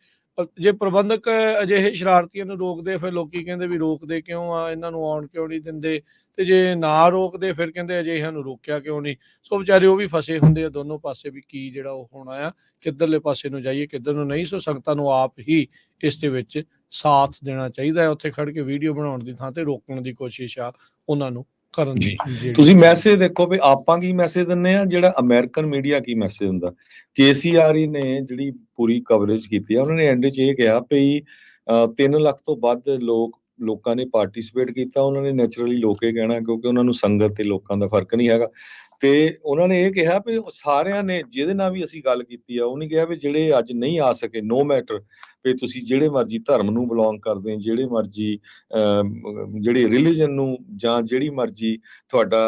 ਜੇ ਪ੍ਰਬੰਧਕ ਅਜਿਹੇ ਸ਼ਰਾਰਤੀਆਂ ਨੂੰ ਰੋਕਦੇ, ਫਿਰ ਲੋਕੀ ਕਹਿੰਦੇ ਵੀ ਰੋਕਦੇ ਕਿਉਂ ਆ, ਇਹਨਾਂ ਨੂੰ ਆਉਣ ਕਿਉਂ ਨਹੀਂ ਦਿੰਦੇ, ਤੇ ਜੇ ਨਾ ਰੋਕਦੇ ਫਿਰ ਕਹਿੰਦੇ ਅਜਿਹਿਆਂ ਨੂੰ ਰੋਕਿਆ ਕਿਉਂ ਨਹੀਂ। ਸੋ ਵਿਚਾਰੇ ਉਹ ਵੀ ਫਸੇ ਹੁੰਦੇ ਆ ਦੋਨੋਂ ਪਾਸੇ ਵੀ ਕੀ ਜਿਹੜਾ ਉਹ ਹੋਣਾ ਆ, ਕਿੱਧਰਲੇ ਪਾਸੇ ਨੂੰ ਜਾਈਏ, ਕਿੱਧਰ ਨੂੰ ਨਹੀਂ। ਸੋ ਸੰਗਤਾਂ ਨੂੰ ਆਪ ਹੀ ਇਸ ਦੇ ਵਿੱਚ ਸਾਥ ਦੇਣਾ ਚਾਹੀਦਾ ਹੈ। ਉੱਥੇ ਖੜ ਕੇ ਵੀਡੀਓ ਬਣਾਉਣ ਦੀ ਥਾਂ ਤੇ ਰੋਕਣ ਦੀ ਕੋਸ਼ਿਸ਼ ਆ ਉਹਨਾਂ ਨੂੰ ਕਰਨ ਦੀ। ਤੁਸੀਂ ਮੈਸੇਜ ਦੇਖੋ ਵੀ ਆਪਾਂ ਕੀ ਮੈਸੇਜ ਦਿੰਨੇ ਆ, ਜਿਹੜਾ ਅਮਰੀਕਨ ਮੀਡੀਆ ਕੀ ਮੈਸੇਜ ਹੁੰਦਾ। KCRA ਨੇ ਜਿਹੜੀ ਪੂਰੀ ਕਵਰੇਜ ਕੀਤੀ ਆ, ਉਹਨਾਂ ਨੇ ਐਂਡ 'ਚ ਇਹ ਕਿਹਾ ਵੀ 3 ਲੱਖ ਤੋਂ ਵੱਧ ਲੋਕਾਂ ਨੇ ਪਾਰਟਿਸਿਪੇਟ ਕੀਤਾ। ਉਹਨਾਂ ਨੇ ਨੈਚੁਰਲੀ ਲੋਕ ਇਹ ਕਹਿਣਾ, ਕਿਉਂਕਿ ਉਹਨਾਂ ਨੂੰ ਸੰਗਤ ਤੇ ਲੋਕਾਂ ਦਾ ਫਰਕ ਨਹੀਂ ਹੈਗਾ। ਤੇ ਉਹਨਾਂ ਨੇ ਇਹ ਕਿਹਾ ਵੀ ਸਾਰਿਆਂ ਨੇ ਜਿਹਦੇ ਨਾਲ ਵੀ ਅਸੀਂ ਗੱਲ ਕੀਤੀ ਆ, ਉਹ ਨਹੀਂ ਕਿਹਾ ਵੀ ਜਿਹੜੇ ਅੱਜ ਨਹੀਂ ਆ ਸਕੇ, ਨੋ ਮੈਟਰ ਵੀ ਤੁਸੀਂ ਜਿਹੜੇ ਮਰਜ਼ੀ ਧਰਮ ਨੂੰ ਬਿਲੋਂਗ ਕਰਦੇ, ਜਿਹੜੇ ਮਰਜ਼ੀ ਜਿਹੜੀ ਰਿਲੀਜਨ ਨੂੰ, ਜਾਂ ਜਿਹੜੀ ਮਰਜ਼ੀ ਤੁਹਾਡਾ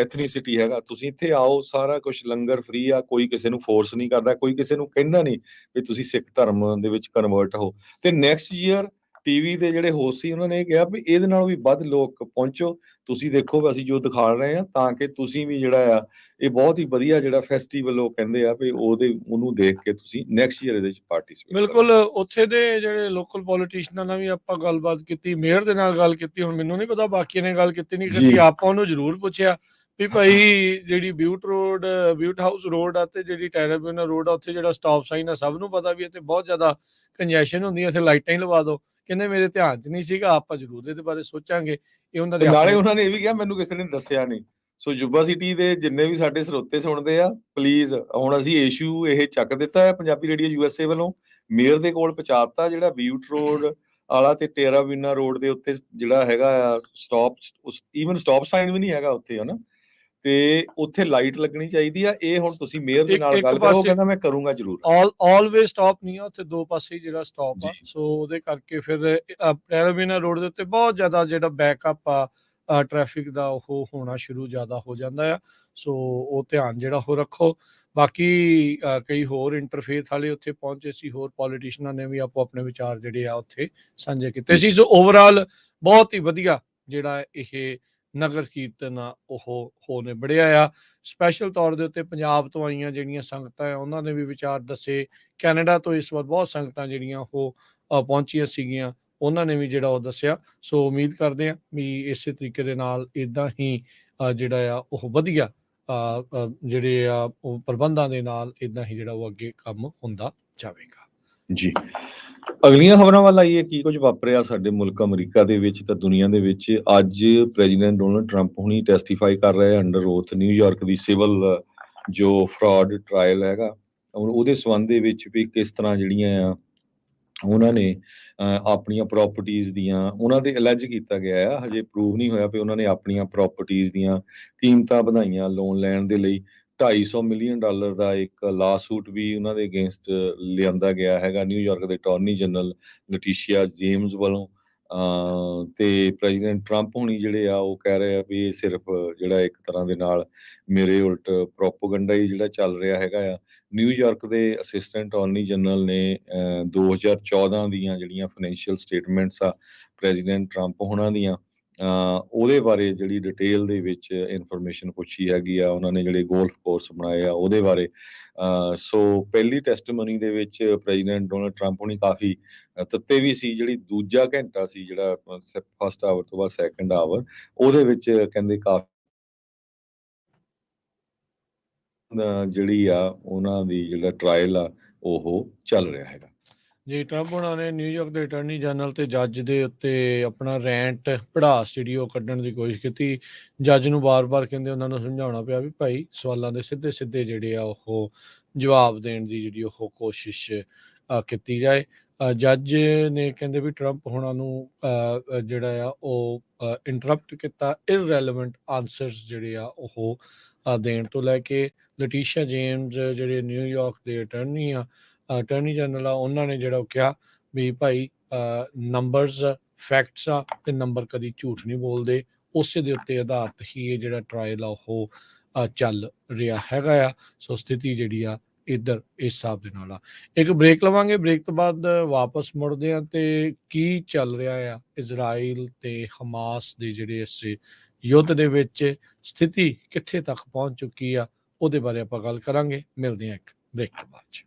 ਐਥਨੀਸਿਟੀ ਹੈਗਾ, ਤੁਸੀਂ ਇੱਥੇ ਆਓ, ਸਾਰਾ ਕੁਝ ਲੰਗਰ ਫ੍ਰੀ ਆ, ਕੋਈ ਕਿਸੇ ਨੂੰ ਫੋਰਸ ਨਹੀਂ ਕਰਦਾ, ਕੋਈ ਕਿਸੇ ਨੂੰ ਕਹਿੰਦਾ ਨਹੀਂ ਵੀ ਤੁਸੀਂ ਸਿੱਖ ਧਰਮ ਦੇ ਵਿੱਚ ਕਨਵਰਟ ਹੋ। ਤੇ ਨੈਕਸਟ ਈਅਰ ਟੀਵੀ ਦੇ ਜਿਹੜੇ ਹੋਸਟ ਸੀ, ਉਹਨਾਂ ਨੇ ਇਹ ਕਿਹਾ ਵੀ ਇਹਦੇ ਨਾਲੋਂ ਵੀ ਵੱਧ ਲੋਕ ਪਹੁੰਚੋ, ਤੁਸੀਂ ਦੇਖੋ ਵੀ ਅਸੀਂ ਜੋ ਦਿਖਾ ਰਹੇ ਹਾਂ, ਤਾਂ ਕਿ ਤੁਸੀਂ ਵੀ ਜਿਹੜਾ ਆ ਇਹ ਬਹੁਤ ਹੀ ਵਧੀਆ ਜਿਹੜਾ ਫੈਸਟੀਵਲ ਉਹ ਕਹਿੰਦੇ ਆ ਵੀ ਉਹਨੂੰ ਦੇਖ ਕੇ ਤੁਸੀਂ ਨੈਕਸਟ ਈਅਰ ਇਹਦੇ ਵਿੱਚ ਪਾਰਟਿਸਿਪੇਟ ਕਰੋ। ਬਿਲਕੁਲ। ਉੱਥੇ ਦੇ ਜਿਹੜੇ ਲੋਕਲ ਪੋਲੀਟੀਸ਼ੀਅਨਾਂ ਨਾਲ ਵੀ ਆਪਾਂ ਗੱਲਬਾਤ ਕੀਤੀ, ਮੇਅਰ ਦੇ ਨਾਲ ਗੱਲ ਕੀਤੀ। ਹੁਣ ਮੈਨੂੰ ਨਹੀਂ ਪਤਾ ਬਾਕੀਆਂ ਨੇ ਗੱਲ ਕੀਤੀ ਨਹੀਂ ਕੀਤੀ। ਆਪਾਂ ਉਹਨੂੰ ਜ਼ਰੂਰ ਪੁੱਛਿਆ ਵੀ ਭਾਈ ਜਿਹੜੀ ਬਿਊਟ ਹਾਊਸ ਰੋਡ ਆ ਤੇ ਜਿਹੜੀ ਟੈਰਾਬਿਊਨਾ ਰੋਡ ਆ, ਉੱਥੇ ਜਿਹੜਾ ਸਟਾਪ ਸਾਈਨ ਆ, ਸਭ ਨੂੰ ਪਤਾ ਵੀ ਇੱਥੇ ਬਹੁਤ ਜ਼ਿਆਦਾ ਕੰਜੈਸ਼ਨ ਹੁੰਦੀ ਹੈ, ਇੱਥੇ ਲਾਈਟਾਂ ਹੀ ਲਵਾ ਦਿਓ। ਕਹਿੰਦੇ ਮੇਰੇ ਧਿਆਨ 'ਚ ਨਹੀਂ ਸੀਗਾ, ਆਪਾਂ ਜ਼ਰੂਰ ਇਹਦੇ ਬਾਰੇ ਸੋਚਾਂਗੇ। ਇਹ ਉਹਨਾਂ ਦੇ ਨਾਲੇ ਉਹਨਾਂ ਨੇ ਇਹ ਵੀ ਕਿਹਾ ਮੈਨੂੰ ਕਿਸੇ ਨੇ ਦੱਸਿਆ ਨਹੀਂ। ਸੋ ਯੁਵਾ ਸਿਟੀ ਦੇ ਜਿੰਨੇ ਵੀ ਸਾਡੇ ਸਰੋਤੇ ਸੁਣਦੇ ਆ, ਪਲੀਜ਼ ਹੁਣ ਅਸੀਂ ਇਸ਼ੂ ਇਹ ਚੱਕ ਦਿੱਤਾ ਹੈ ਪੰਜਾਬੀ ਰੇਡੀਓ USA ਵੱਲੋਂ, ਮੇਅਰ ਦੇ ਕੋਲ ਪਹੁੰਚਾਤਾ। ਜਿਹੜਾ ਬਿਊਟ ਰੋਡ ਵਾਲਾ ਤੇ ਟੇਰਾਬੀਨਾ ਰੋਡ ਦੇ ਉੱਤੇ ਜਿਹੜਾ ਹੈਗਾ ਆ ਈਵਨ ਸਟਾਪ ਸਾਈਨ ਵੀ ਨਹੀਂ ਹੈਗਾ ਉੱਥੇ, ਹਨਾ, ਤੇ ਉੱਥੇ ਲਾਈਟ ਲੱਗਣੀ ਚਾਹੀਦੀ ਆ। ਇਹ ਹੁਣ ਤੁਸੀਂ ਮੇਅਰ ਦੇ ਨਾਲ ਗੱਲ ਕਰੋ, ਕਹਿੰਦਾ ਮੈਂ ਕਰੂੰਗਾ ਜ਼ਰੂਰ। ਆਲਵੇਜ਼ ਸਟਾਪ ਨਹੀਂ ਆ ਉੱਥੇ, ਦੋ ਪਾਸੇ ਹੀ ਜਿਹੜਾ ਸਟਾਪ ਆ। ਸੋ ਉਹਦੇ ਕਰਕੇ ਫਿਰ ਟੈਰਾਬੀਨਾ ਰੋਡ ਦੇ ਉੱਤੇ ਬਹੁਤ ਜ਼ਿਆਦਾ ਜਿਹੜਾ ਬੈਕਅਪ ਆ ਟ੍ਰੈਫਿਕ ਦਾ ਉਹ ਹੋਣਾ ਸ਼ੁਰੂ ਜ਼ਿਆਦਾ ਹੋ ਜਾਂਦਾ ਆ। ਸੋ ਉਹ ਧਿਆਨ ਜਿਹੜਾ ਉਹ ਰੱਖੋ। ਬਾਕੀ ਕਈ ਹੋਰ ਇੰਟਰਫੇਥ ਵਾਲੇ ਉੱਥੇ ਪਹੁੰਚੇ ਸੀ, ਹੋਰ ਪੋਲੀਟੀਸ਼ੀਅਨਾਂ ਨੇ ਵੀ ਆਪੋ ਆਪਣੇ ਵਿਚਾਰ ਜਿਹੜੇ ਆ ਉੱਥੇ ਸਾਂਝੇ ਕੀਤੇ ਸੀ। ਸੋ ਓਵਰਆਲ ਬਹੁਤ ਹੀ ਵਧੀਆ ਜਿਹੜਾ ਇਹ ਨਗਰ ਕੀਰਤਨ ਆ ਉਹ ਹੋ ਨਿਬੜਿਆ ਆ। ਸਪੈਸ਼ਲ ਤੌਰ ਦੇ ਉੱਤੇ ਪੰਜਾਬ ਤੋਂ ਆਈਆਂ ਜਿਹੜੀਆਂ ਸੰਗਤਾਂ ਆ ਉਹਨਾਂ ਨੇ ਵੀ ਵਿਚਾਰ ਦੱਸੇ। ਕੈਨੇਡਾ ਤੋਂ ਇਸ ਵਾਰ ਬਹੁਤ ਸੰਗਤਾਂ ਜਿਹੜੀਆਂ ਉਹ ਪਹੁੰਚੀਆਂ ਸੀਗੀਆਂ, ਉਹਨਾਂ ਨੇ ਵੀ ਜਿਹੜਾ ਉਹ ਦੱਸਿਆ। ਸੋ ਉਮੀਦ ਕਰਦੇ ਹਾਂ ਵੀ ਇਸੇ ਤਰੀਕੇ ਦੇ ਨਾਲ ਇੱਦਾਂ ਹੀ ਜਿਹੜਾ ਆ ਉਹ ਵਧੀਆ ਜਿਹੜੇ ਆ ਉਹ ਪ੍ਰਬੰਧਾਂ ਦੇ ਨਾਲ ਇੱਦਾਂ ਹੀ ਜਿਹੜਾ ਉਹ ਅੱਗੇ ਕੰਮ ਹੁੰਦਾ ਜਾਵੇਗਾ। ਜੀ, ਅਗਲੀਆਂ ਖਬਰਾਂ ਵੱਲ ਆਈਏ। ਕੀ ਕੁਝ ਵਾਪਰਿਆ ਸਾਡੇ ਮੁਲਕ ਅਮਰੀਕਾ ਦੇ ਵਿੱਚ ਤਾਂ ਦੁਨੀਆ ਦੇ ਵਿੱਚ। ਅੱਜ ਪ੍ਰੈਜ਼ੀਡੈਂਟ ਡੋਨਲਡ ਟਰੰਪ ਹੁਣੀ ਟੈਸਟੀਫਾਈ ਕਰ ਰਹੇ ਆ ਅੰਡਰ ਓਥ ਨਿਊਯਾਰਕ ਦੀ ਸਿਵਲ ਜੋ ਫਰਾਡ ਟਰਾਇਲ ਹੈਗਾ, ਉਹਦੇ ਸੰਬੰਧ ਦੇ ਵਿੱਚ ਵੀ ਕਿਸ ਤਰ੍ਹਾਂ ਜਿਹੜੀਆਂ ਆ ਉਹਨਾਂ ਨੇ ਆਪਣੀਆਂ ਪ੍ਰੋਪਰਟੀਜ਼ ਦੀਆਂ, ਉਹਨਾਂ ਤੇ ਅਲੈਜ ਕੀਤਾ ਗਿਆ ਆ, ਹਜੇ ਪ੍ਰੂਵ ਨਹੀਂ ਹੋਇਆ ਵੀ ਉਹਨਾਂ ਨੇ ਆਪਣੀਆਂ ਪ੍ਰੋਪਰਟੀਜ਼ ਦੀਆਂ ਕੀਮਤਾਂ ਵਧਾਈਆਂ ਲੋਨ ਲੈਣ ਦੇ ਲਈ। $250 ਮਿਲੀਅਨ ਦਾ ਇੱਕ ਲਾ ਸੂਟ ਵੀ ਉਹਨਾਂ ਦੇ ਅਗੇਂਸਟ ਲਿਆਂਦਾ ਗਿਆ ਹੈਗਾ ਨਿਊਯਾਰਕ ਦੇ ਅਟਾਰਨੀ ਜਨਰਲ ਲਟੀਸ਼ੀਆ ਜੇਮਸ ਵੱਲੋਂ। ਤੇ ਪ੍ਰੈਜ਼ੀਡੈਂਟ ਟਰੰਪ ਹੁਣੀ ਜਿਹੜੇ ਆ ਉਹ ਕਹਿ ਰਹੇ ਆ ਵੀ ਇਹ ਸਿਰਫ ਜਿਹੜਾ ਇੱਕ ਤਰ੍ਹਾਂ ਦੇ ਨਾਲ ਮੇਰੇ ਉਲਟ ਪ੍ਰੋਪੋਗੰਡਾ ਹੀ ਜਿਹੜਾ ਚੱਲ ਰਿਹਾ ਹੈਗਾ ਆ। ਨਿਊਯਾਰਕ ਦੇ ਅਸਿਸਟੈਂਟ ਅਟਾਰਨੀ ਜਨਰਲ ਨੇ 2014 ਦੀਆਂ ਜਿਹੜੀਆਂ ਫਾਈਨੈਂਸ਼ੀਅਲ ਸਟੇਟਮੈਂਟਸ ਆ ਪ੍ਰੈਜ਼ੀਡੈਂਟ ਟਰੰਪ ਹੁਣਾਂ ਦੀਆਂ, ਉਹਦੇ ਬਾਰੇ ਜਿਹੜੀ ਡਿਟੇਲ ਦੇ ਵਿੱਚ ਇਨਫੋਰਮੇਸ਼ਨ ਪੁੱਛੀ ਹੈਗੀ ਆ। ਉਹਨਾਂ ਨੇ ਜਿਹੜੇ ਗੋਲਫ ਕੋਰਸ ਬਣਾਏ ਆ ਉਹਦੇ ਬਾਰੇ। ਸੋ ਪਹਿਲੀ ਟੈਸਟਮਨੀ ਦੇ ਵਿੱਚ ਪ੍ਰੈਜ਼ੀਡੈਂਟ ਡੋਨਲਡ ਟਰੰਪ ਹੁਣੀ ਕਾਫੀ ਤੱਤੇ ਵੀ ਸੀ। ਜਿਹੜੀ ਦੂਜਾ ਘੰਟਾ ਸੀ ਜਿਹੜਾ ਫਸਟ ਆਵਰ ਤੋਂ ਬਾਅਦ ਸੈਕੰਡ ਆਵਰ, ਉਹਦੇ ਵਿੱਚ ਕਹਿੰਦੇ ਕਾਫੀ ਜਿਹੜੀ ਆ ਉਹਨਾਂ ਦੀ ਜਿਹੜਾ ਟਰਾਇਲ ਆ ਉਹ ਚੱਲ ਰਿਹਾ ਹੈਗਾ। ਜੀ, ਟਰੰਪ ਉਹਨਾਂ ਨੇ ਨਿਊਯਾਰਕ ਦੇ ਅਟਾਰਨੀ ਜਨਰਲ ਤੇ ਜੱਜ ਦੇ ਉੱਤੇ ਆਪਣਾ ਰੈਂਟ ਪੜਾਸ ਜਿਹੜੀ ਉਹ ਕੱਢਣ ਦੀ ਕੋਸ਼ਿਸ਼ ਕੀਤੀ। ਜੱਜ ਨੂੰ ਵਾਰ-ਵਾਰ ਕਹਿੰਦੇ ਉਹਨਾਂ ਨੂੰ ਸਮਝਾਉਣਾ ਪਿਆ ਵੀ ਭਾਈ ਸਵਾਲਾਂ ਦੇ ਸਿੱਧੇ ਜਿਹੜੇ ਆ ਉਹ ਜਵਾਬ ਦੇਣ ਦੀ ਜਿਹੜੀ ਉਹ ਕੋਸ਼ਿਸ਼ ਕੀਤੀ ਜਾਏ। ਜੱਜ ਨੇ ਕਹਿੰਦੇ ਵੀ ਟਰੰਪ ਹੁਣਾਂ ਨੂੰ ਜਿਹੜਾ ਆ ਉਹ ਇੰਟਰਪਟ ਕੀਤਾ, ਇਰਰੈਲੇਵੈਂਟ ਆਨਸਰਸ ਜਿਹੜੇ ਆ ਉਹ ਦੇਣ ਤੋਂ ਲੈ ਕੇ। ਲਟੀਸ਼ੀਆ ਜੇਮਸ ਜਿਹੜੇ ਨਿਊਯਾਰਕ ਦੇ ਅਟਾਰਨੀ ਜਨਰਲ ਆ, ਉਹਨਾਂ ਨੇ ਜਿਹੜਾ ਉਹ ਕਿਹਾ ਵੀ ਭਾਈ ਨੰਬਰਸ ਫੈਕਟਸ ਆ ਤੇ ਨੰਬਰ ਕਦੀ ਝੂਠ ਨਹੀਂ ਬੋਲਦੇ। ਉਸੇ ਦੇ ਉੱਤੇ ਆਧਾਰਿਤ ਹੀ ਇਹ ਜਿਹੜਾ ਟਰਾਇਲ ਆ ਉਹ ਚੱਲ ਰਿਹਾ ਹੈਗਾ ਆ। ਸੋ ਸਥਿਤੀ ਜਿਹੜੀ ਆ ਇੱਧਰ ਇਸ ਹਿਸਾਬ ਦੇ ਨਾਲ ਆ। ਇੱਕ ਬ੍ਰੇਕ ਲਵਾਂਗੇ, ਬ੍ਰੇਕ ਤੋਂ ਬਾਅਦ ਵਾਪਸ ਮੁੜਦੇ ਆ ਤੇ ਕੀ ਚੱਲ ਰਿਹਾ ਆ ਇਜ਼ਰਾਈਲ ਤੇ ਹਮਾਸ ਦੇ ਜਿਹੜੇ ਇਸ ਯੁੱਧ ਦੇ ਵਿੱਚ ਸਥਿਤੀ ਕਿੱਥੇ ਤੱਕ ਪਹੁੰਚ ਚੁੱਕੀ ਆ, ਉਹਦੇ ਬਾਰੇ ਆਪਾਂ ਗੱਲ ਕਰਾਂਗੇ। ਮਿਲਦੇ ਆ ਇੱਕ ਬ੍ਰੇਕ ਤੋਂ ਬਾਅਦ 'ਚ।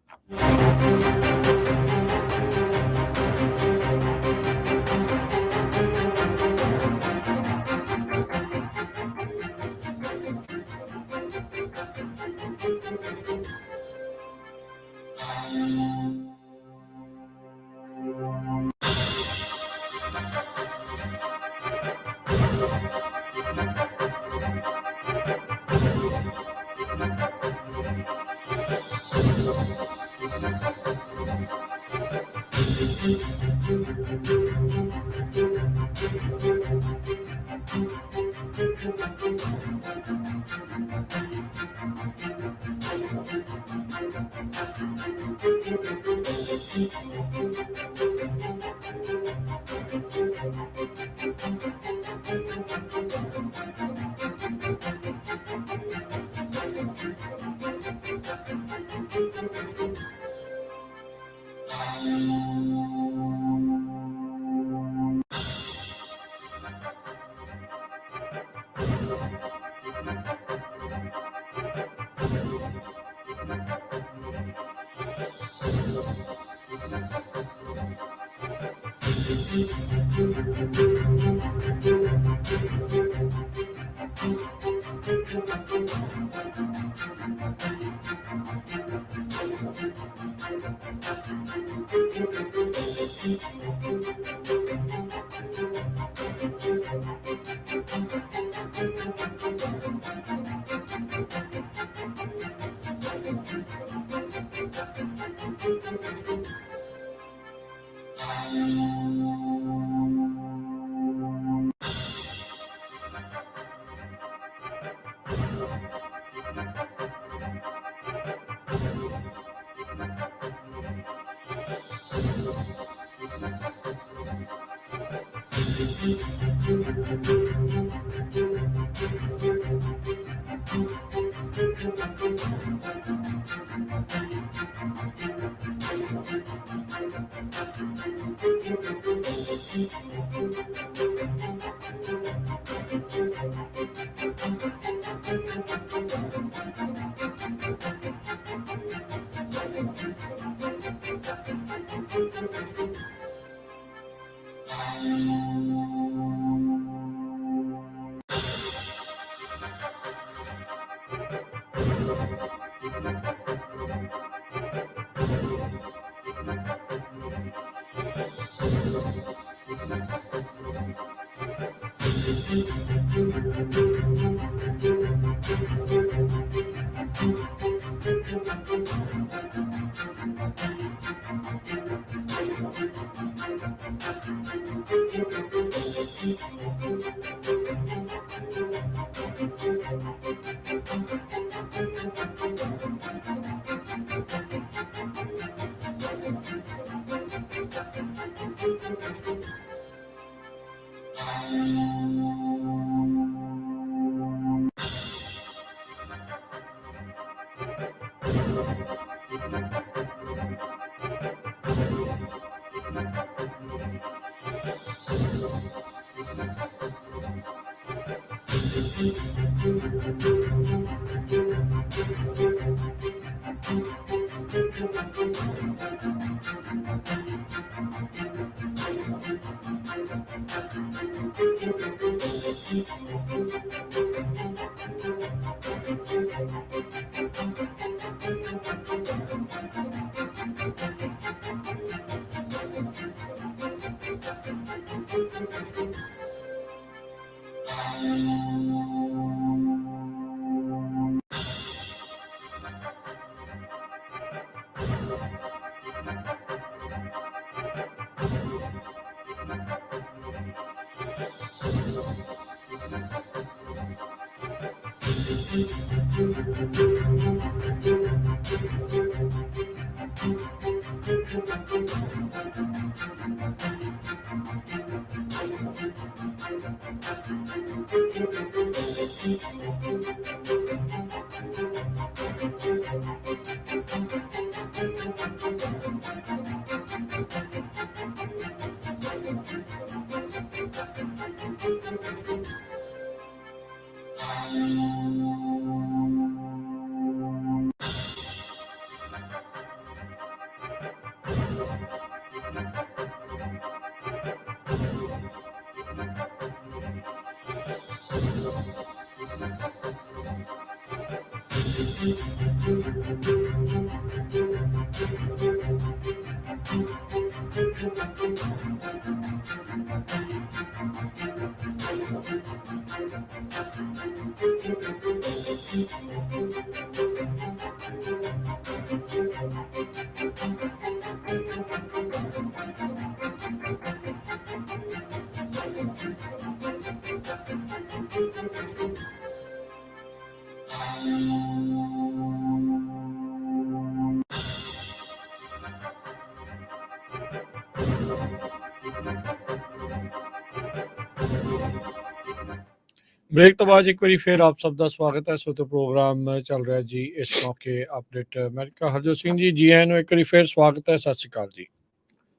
ਬ੍ਰੇਕ ਤੋਂ ਬਾਅਦ ਇੱਕ ਵਾਰੀ ਫਿਰ ਆਪ ਸਭ ਦਾ ਸਵਾਗਤ ਹੈ। ਸੋ ਤੇ ਪ੍ਰੋਗਰਾਮ ਚੱਲ ਰਿਹਾ ਜੀ ਇਸ ਮੌਕੇ ਅਪਡੇਟ ਅਮਰੀਕਾ। ਹਰਜੋਤ ਸਿੰਘ ਜੀ, ਜੀ ਆਇਆਂ ਨੂੰ ਇੱਕ ਵਾਰੀ ਫਿਰ ਸਵਾਗਤ ਹੈ। ਸਤਿ ਸ਼੍ਰੀ ਅਕਾਲ ਜੀ।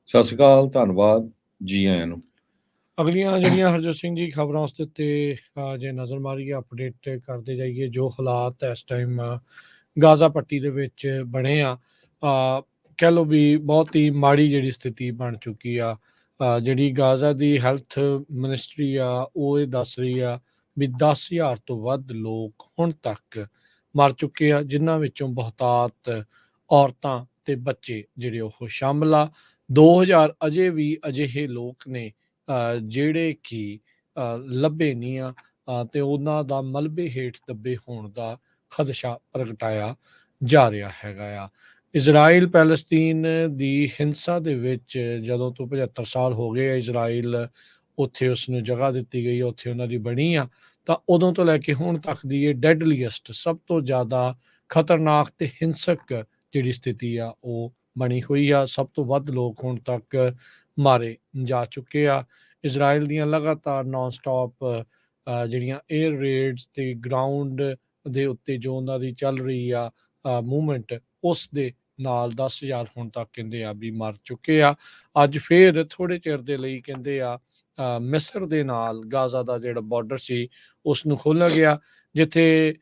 ਸਤਿ ਸ਼੍ਰੀ ਅਕਾਲ, ਧੰਨਵਾਦ, ਜੀ ਆਇਆਂ ਨੂੰ। ਅਗਲੀਆਂ ਜਿਹੜੀਆਂ ਹਰਜੋਤ ਸਿੰਘ ਜੀ ਖਬਰਾਂ ਉਸ ਦੇ ਉੱਤੇ ਜੇ ਨਜ਼ਰ ਮਾਰੀਏ, ਅਪਡੇਟ ਕਰਦੇ ਜਾਈਏ ਜੋ ਹਾਲਾਤ ਇਸ ਟਾਈਮ ਗਾਜ਼ਾ ਪੱਟੀ ਦੇ ਵਿੱਚ ਬਣੇ ਆ। ਕਹਿ ਲਓ ਵੀ ਬਹੁਤ ਹੀ ਮਾੜੀ ਜਿਹੜੀ ਸਥਿਤੀ ਬਣ ਚੁੱਕੀ ਆ। ਜਿਹੜੀ ਗਾਜ਼ਾ ਦੀ ਹੈਲਥ ਮਿਨਿਸਟਰੀ ਆ ਉਹ ਇਹ ਦੱਸ ਰਹੀ ਆ ਵੀ 10,000 ਤੋਂ ਵੱਧ ਲੋਕ ਹੁਣ ਤੱਕ ਮਰ ਚੁੱਕੇ ਆ, ਜਿਨ੍ਹਾਂ ਵਿੱਚੋਂ ਬਹੁਤਾਤ ਔਰਤਾਂ ਤੇ ਬੱਚੇ ਜਿਹੜੇ ਉਹ ਸ਼ਾਮਲ ਆ। 2,000 ਅਜੇ ਵੀ ਅਜਿਹੇ ਲੋਕ ਨੇ ਜਿਹੜੇ ਕਿ ਲੱਭੇ ਨਹੀਂ ਆ ਤੇ ਉਹਨਾਂ ਦਾ ਮਲਬੇ ਹੇਠ ਦੱਬੇ ਹੋਣ ਦਾ ਖਦਸ਼ਾ ਪ੍ਰਗਟਾਇਆ ਜਾ ਰਿਹਾ ਹੈਗਾ ਆ। ਇਜ਼ਰਾਈਲ ਪੈਲਸਤੀਨ ਦੀ ਹਿੰਸਾ ਦੇ ਵਿੱਚ ਜਦੋਂ ਤੋਂ 75 ਸਾਲ ਹੋ ਗਏ ਆ, ਇਜ਼ਰਾਈਲ ਉੱਥੇ ਉਸ ਨੂੰ ਜਗ੍ਹਾ ਦਿੱਤੀ ਗਈ, ਉੱਥੇ ਉਹਨਾਂ ਦੀ ਬਣੀ ਆ, ਤਾਂ ਉਦੋਂ ਤੋਂ ਲੈ ਕੇ ਹੁਣ ਤੱਕ ਦੀ ਇਹ ਡੈਡਲੀਐਸਟ, ਸਭ ਤੋਂ ਜ਼ਿਆਦਾ ਖਤਰਨਾਕ ਤੇ ਹਿੰਸਕ ਜਿਹੜੀ ਸਥਿਤੀ ਆ ਉਹ ਬਣੀ ਹੋਈ ਆ। ਸਭ ਤੋਂ ਵੱਧ ਲੋਕ ਹੁਣ ਤੱਕ ਮਾਰੇ ਜਾ ਚੁੱਕੇ ਆ। ਇਜ਼ਰਾਈਲ ਦੀਆਂ ਲਗਾਤਾਰ ਨਾਨ ਸਟਾਪ ਜਿਹੜੀਆਂ ਏਅਰ ਰੇਡਸ ਤੇ ਗਰਾਊਂਡ ਦੇ ਉੱਤੇ ਜੋ ਉਹਨਾਂ ਦੀ ਚੱਲ ਰਹੀ ਆ ਮੂਵਮੈਂਟ, ਉਸ ਦੇ ਨਾਲ 10,000 ਹੁਣ ਤੱਕ ਕਹਿੰਦੇ ਆ ਵੀ ਮਰ ਚੁੱਕੇ ਆ। ਅੱਜ ਫੇਰ ਥੋੜੇ ਚਿਰ ਦੇ ਲਈ ਕਹਿੰਦੇ ਆ ਮਿਸਰ ਦੇ ਨਾਲ ਗਾਜ਼ਾ ਦਾ ਜਿਹੜਾ ਬਾਰਡਰ ਸੀ ਉਸ ਨੂੰ ਖੋਲ੍ਹਿਆ ਗਿਆ, ਜਿੱਥੇ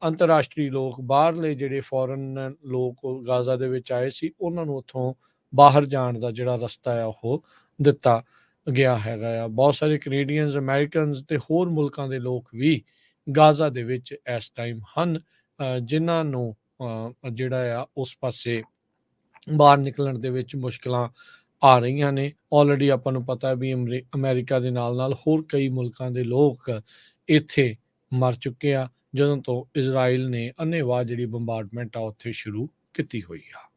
ਅੰਤਰਰਾਸ਼ਟਰੀ ਲੋਕ, ਬਾਹਰਲੇ ਜਿਹੜੇ ਫੋਰਨ ਲੋਕ ਗਾਜ਼ਾ ਦੇ ਵਿੱਚ ਆਏ ਸੀ, ਉਹਨਾਂ ਨੂੰ ਉੱਥੋਂ ਬਾਹਰ ਜਾਣ ਦਾ ਜਿਹੜਾ ਰਸਤਾ ਆ ਉਹ ਦਿੱਤਾ ਗਿਆ ਹੈਗਾ ਆ। ਬਹੁਤ ਸਾਰੇ ਕੈਨੇਡੀਅਨਸ, ਅਮਰੀਕਨਸ ਤੇ ਹੋਰ ਮੁਲਕਾਂ ਦੇ ਲੋਕ ਵੀ ਗਾਜ਼ਾ ਦੇ ਵਿੱਚ ਇਸ ਟਾਈਮ ਹਨ, ਜਿਨ੍ਹਾਂ ਨੂੰ ਜਿਹੜਾ ਆ ਉਸ ਪਾਸੇ ਬਾਹਰ ਨਿਕਲਣ ਦੇ ਵਿੱਚ ਮੁਸ਼ਕਲਾਂ ਆ ਰਹੀਆਂ ਨੇ। ਆਲਰੇਡੀ ਆਪਾਂ ਨੂੰ ਪਤਾ ਵੀ ਅਮਰੀਕਾ ਦੇ ਨਾਲ-ਨਾਲ ਹੋਰ ਕਈ ਮੁਲਕਾਂ ਦੇ ਲੋਕ ਇੱਥੇ ਮਰ ਚੁੱਕੇ ਆ, ਜਦੋਂ ਤੋਂ ਇਜ਼ਰਾਈਲ ਨੇ ਅੰਨ੍ਹੇਵਾਹ ਜਿਹੜੀ ਬੰਬਾਰਡਮੈਂਟ ਆ ਉੱਥੇ ਸ਼ੁਰੂ ਕੀਤੀ ਹੋਈ ਆ।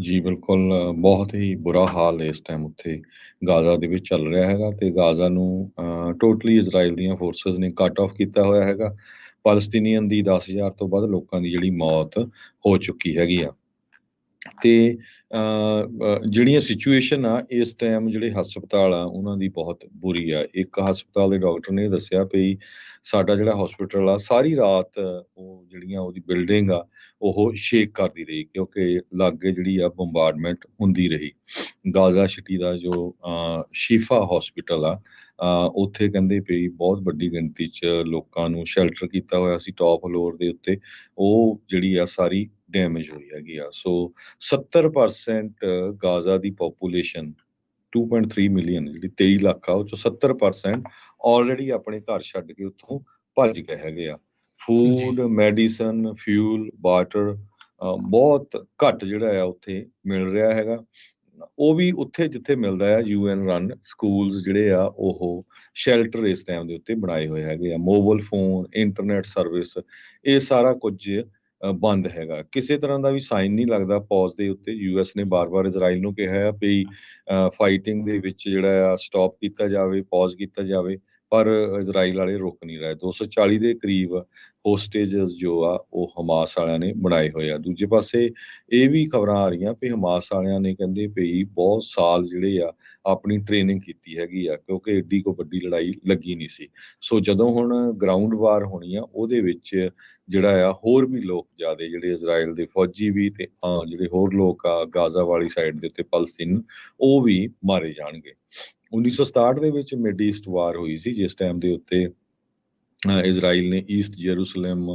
ਜੀ ਬਿਲਕੁਲ, ਬਹੁਤ ਹੀ ਬੁਰਾ ਹਾਲ ਇਸ ਟਾਈਮ ਉੱਥੇ ਗਾਜ਼ਾ ਦੇ ਵਿੱਚ ਚੱਲ ਰਿਹਾ ਹੈਗਾ ਤੇ ਗਾਜ਼ਾ ਨੂੰ ਟੋਟਲੀ ਇਜ਼ਰਾਈਲ ਦੀਆਂ ਫੋਰਸਿਸ ਨੇ ਕੱਟ ਆਫ ਕੀਤਾ ਹੋਇਆ ਹੈਗਾ। ਪੈਲਸਤੀਨੀਅਨ ਦੀ 10,000 ਤੋਂ ਵੱਧ ਲੋਕਾਂ ਦੀ ਜਿਹੜੀ ਮੌਤ ਹੋ ਚੁੱਕੀ ਹੈਗੀ ਆ। ਤੇ ਜਿਹੜੀਆਂ ਸਿਚੁਏਸ਼ਨ ਆ ਇਸ ਟਾਈਮ ਜਿਹੜੇ ਹਸਪਤਾਲ ਆ ਉਹਨਾਂ ਦੀ ਬਹੁਤ ਬੁਰੀ ਆ। ਇੱਕ ਹਸਪਤਾਲ ਦੇ ਡਾਕਟਰ ਨੇ ਦੱਸਿਆ ਵੀ ਸਾਡਾ ਜਿਹੜਾ ਹਸਪੀਟਲ ਆ ਸਾਰੀ ਰਾਤ ਉਹ ਜਿਹੜੀਆਂ ਉਹਦੀ ਬਿਲਡਿੰਗ ਆ ਉਹ ਸ਼ੇਕ ਕਰਦੀ ਰਹੀ, ਕਿਉਂਕਿ ਲਾਗੇ ਜਿਹੜੀ ਆ ਬੰਬਾਰਡਮੈਂਟ ਹੁੰਦੀ ਰਹੀ। ਗਾਜ਼ਾ ਸਿਟੀ ਦਾ ਜੋ ਸ਼ਿਫਾ ਹਸਪੀਟਲ ਆ, ਉੱਥੇ ਕਹਿੰਦੇ ਵੀ ਬਹੁਤ ਵੱਡੀ ਗਿਣਤੀ 'ਚ ਲੋਕਾਂ ਨੂੰ ਸ਼ੈਲਟਰ ਕੀਤਾ ਹੋਇਆ ਸੀ ਟੌਪ ਫਲੋਰ ਦੇ ਉੱਤੇ। ਉਹ ਜਿਹੜੀ ਆ ਸਾਰੀ ਡੈਮੇਜ ਹੋਈ ਹੈਗੀ ਆ। ਸੋ 70% ਗਾਜ਼ਾ ਦੀ ਪਾਪੂਲੇਸ਼ਨ 2.3 ਮਿਲੀਅਨ ਜਿਹੜੀ 23 ਲੱਖ ਆ, ਉਹ 'ਚੋਂ 70% ਆਲਰੇਡੀ ਆਪਣੇ ਘਰ ਛੱਡ ਕੇ ਉੱਥੋਂ ਭੱਜ ਗਏ ਹੈਗੇ ਆ। ਜੀ। ਫੂਡ, ਮੈਡੀਸਨ, ਫਿਊਲ, ਵਾਟਰ ਬਹੁਤ ਘੱਟ ਜਿਹੜਾ ਆ ਉੱਥੇ ਮਿਲ ਰਿਹਾ ਹੈਗਾ। ਉਹ ਵੀ ਉੱਥੇ ਜਿੱਥੇ ਮਿਲਦਾ ਆ UN ਰਨ ਸਕੂਲਸ ਜਿਹੜੇ ਆ ਉਹ ਸ਼ੈਲਟਰ ਇਸ ਟਾਈਮ ਦੇ ਉੱਤੇ ਬਣਾਏ ਹੋਏ ਹੈਗੇ ਆ। ਮੋਬਾਈਲ ਫੋਨ, ਇੰਟਰਨੈਟ ਸਰਵਿਸ, ਇਹ ਸਾਰਾ ਕੁਝ ਬੰਦ ਹੈਗਾ। ਕਿਸੇ ਤਰ੍ਹਾਂ ਦਾ ਵੀ ਸਾਈਨ ਨਹੀਂ ਲੱਗਦਾ ਪੌਜ਼ ਦੇ ਉੱਤੇ। US ਨੇ ਬਾਰ-ਬਾਰ ਇਜ਼ਰਾਈਲ ਨੂੰ ਕਿਹਾ ਆ ਵੀ ਫਾਈਟਿੰਗ ਦੇ ਵਿੱਚ ਜਿਹੜਾ ਆ ਸਟਾਪ ਕੀਤਾ ਜਾਵੇ, ਪੌਜ਼ ਕੀਤਾ ਜਾਵੇ, ਪਰ ਇਜ਼ਰਾਈਲ ਵਾਲੇ ਰੁਕ ਨਹੀਂ ਰਹੇ। 240 ਦੇ ਕਰੀਬ ਹੋਸਟੇਜਸ ਜੋ ਆ ਉਹ ਹਮਾਸ ਵਾਲਿਆਂ ਨੇ ਬਣਾਏ ਹੋਏ ਆ। ਦੂਜੇ ਪਾਸੇ ਇਹ ਵੀ ਖਬਰਾਂ ਆ ਰਹੀਆਂ ਵੀ ਹਮਾਸ ਵਾਲਿਆਂ ਨੇ ਕਹਿੰਦੇ ਵੀ ਬਹੁਤ ਸਾਲ ਜਿਹੜੇ ਆ ਆਪਣੀ ਟ੍ਰੇਨਿੰਗ ਕੀਤੀ ਹੈਗੀ ਆ, ਕਿਉਂਕਿ ਏਡੀ ਕੋਈ ਵੱਡੀ ਲੜਾਈ ਲੱਗੀ ਨਹੀਂ ਸੀ। ਸੋ ਜਦੋਂ ਹੁਣ ਗਰਾਊਂਡ ਵਾਰ ਹੋਣੀ ਆ ਉਹਦੇ ਵਿੱਚ ਜਿਹੜਾ ਆ ਹੋਰ ਵੀ ਲੋਕ ਜ਼ਿਆਦੇ ਜਿਹੜੇ ਇਜ਼ਰਾਈਲ ਦੇ ਫੌਜੀ ਵੀ ਤੇ ਜਿਹੜੇ ਹੋਰ ਲੋਕ ਆ ਗਾਜ਼ਾ ਵਾਲੀ ਸਾਈਡ ਦੇ ਉੱਤੇ ਪਲਸਤੀਨ, ਉਹ ਵੀ ਮਾਰੇ ਜਾਣਗੇ। 1967 ਦੇ ਵਿੱਚ ਮਿਡ ਈਸਟ ਵਾਰ ਹੋਈ ਸੀ, ਜਿਸ ਟਾਈਮ ਦੇ ਉੱਤੇ ਇਜ਼ਰਾਈਲ ਨੇ ਈਸਟ ਯਰੂਸ਼ਲਮ,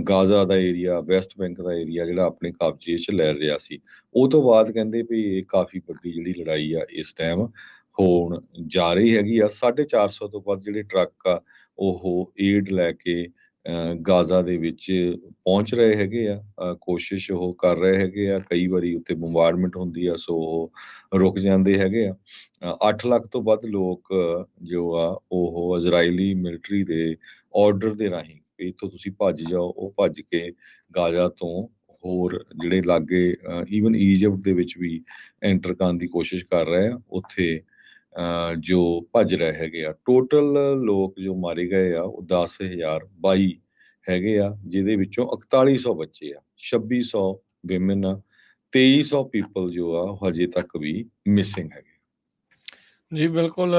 ਗਾਜ਼ਾ ਦਾ ਏਰੀਆ, ਵੈਸਟ ਬੈਂਕ ਦਾ ਏਰੀਆ ਜਿਹੜਾ ਆਪਣੇ ਕਬਜ਼ੇ 'ਚ ਲੈ ਰਿਹਾ ਸੀ। ਉਹ ਤੋਂ ਬਾਅਦ ਕਹਿੰਦੇ ਵੀ ਇਹ ਕਾਫੀ ਵੱਡੀ ਜਿਹੜੀ ਲੜਾਈ ਆ ਇਸ ਟਾਈਮ ਹੋਣ ਜਾ ਰਹੀ ਹੈਗੀ ਆ। 450 ਤੋਂ ਵੱਧ ਜਿਹੜੇ ਟਰੱਕ ਆ ਉਹ ਏਡ ਲੈ ਕੇ ਗਾਜ਼ਾ ਦੇ ਵਿੱਚ ਪਹੁੰਚ ਰਹੇ ਹੈਗੇ ਆ। ਕੋਸ਼ਿਸ਼ ਉਹ ਕਰ ਰਹੇ ਹੈਗੇ ਆ। ਕਈ ਵਾਰੀ ਉੱਤੇ ਬੰਬਾਰਡਮੈਂਟ ਹੁੰਦੀ ਆ, ਸੋ ਉਹ ਰੁਕ ਜਾਂਦੇ ਹੈਗੇ ਆ। 8 ਲੱਖ ਤੋਂ ਵੱਧ ਲੋਕ ਜੋ ਆ ਉਹ ਇਜ਼ਰਾਈਲੀ ਮਿਲਟਰੀ ਦੇ ਆਰਡਰ ਦੇ ਰਾਹੀਂ ਵੀ ਇੱਥੋਂ ਤੁਸੀਂ ਭੱਜ ਜਾਓ, ਉਹ ਭੱਜ ਕੇ ਗਾਜ਼ਾ ਤੋਂ ਹੋਰ ਜਿਹੜੇ ਲਾਗੇ ਈਵਨ ਈਜਿਪਟ ਦੇ ਵਿੱਚ ਵੀ ਐਂਟਰ ਕਰਨ ਦੀ ਕੋਸ਼ਿਸ਼ ਕਰ ਰਹੇ ਆ। ਉੱਥੇ ਜੋ ਭੱਜ ਰਹੇ ਹੈਗੇ ਆ। ਟੋਟਲ ਲੋਕ ਜੋ ਮਾਰੇ ਗਏ ਆ ਉਹ 10,022 ਹੈਗੇ ਆ, ਜਿਹਦੇ ਵਿੱਚੋਂ 4100 ਬੱਚੇ ਆ, 2600 ਵਿਮਨ ਆ, 2300 ਪੀਪਲ ਜੋ ਆ ਉਹ ਹਜੇ ਤੱਕ ਵੀ ਮਿਸਿੰਗ ਹੈਗੇ। ਜੀ ਬਿਲਕੁਲ,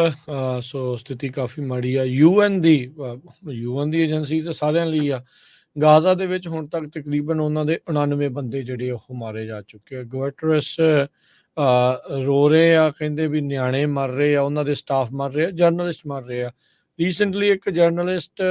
ਸੋ ਸਥਿਤੀ ਕਾਫੀ ਮਾੜੀ ਆ। ਯੂਐਨ ਦੀ ਏਜੰਸੀ ਤਾਂ ਸਾਰਿਆਂ ਲਈ ਆ। ਗਾਜ਼ਾ ਦੇ ਵਿੱਚ ਹੁਣ ਤੱਕ ਤਕਰੀਬਨ ਉਹਨਾਂ ਦੇ 99 ਬੰਦੇ ਜਿਹੜੇ ਉਹ ਮਾਰੇ ਜਾ ਚੁੱਕੇ ਆ। ਗੁਟਰਸ ਰੋ ਰਹੇ ਆ, ਕਹਿੰਦੇ ਵੀ ਨਿਆਣੇ ਮਰ ਰਹੇ ਆ, ਉਹਨਾਂ ਦੇ ਸਟਾਫ ਮਰ ਰਹੇ ਆ, ਜਰਨਲਿਸਟ ਮਰ ਰਹੇ ਆ। ਰੀਸੈਂਟਲੀ ਇੱਕ ਜਰਨਲਿਸਟ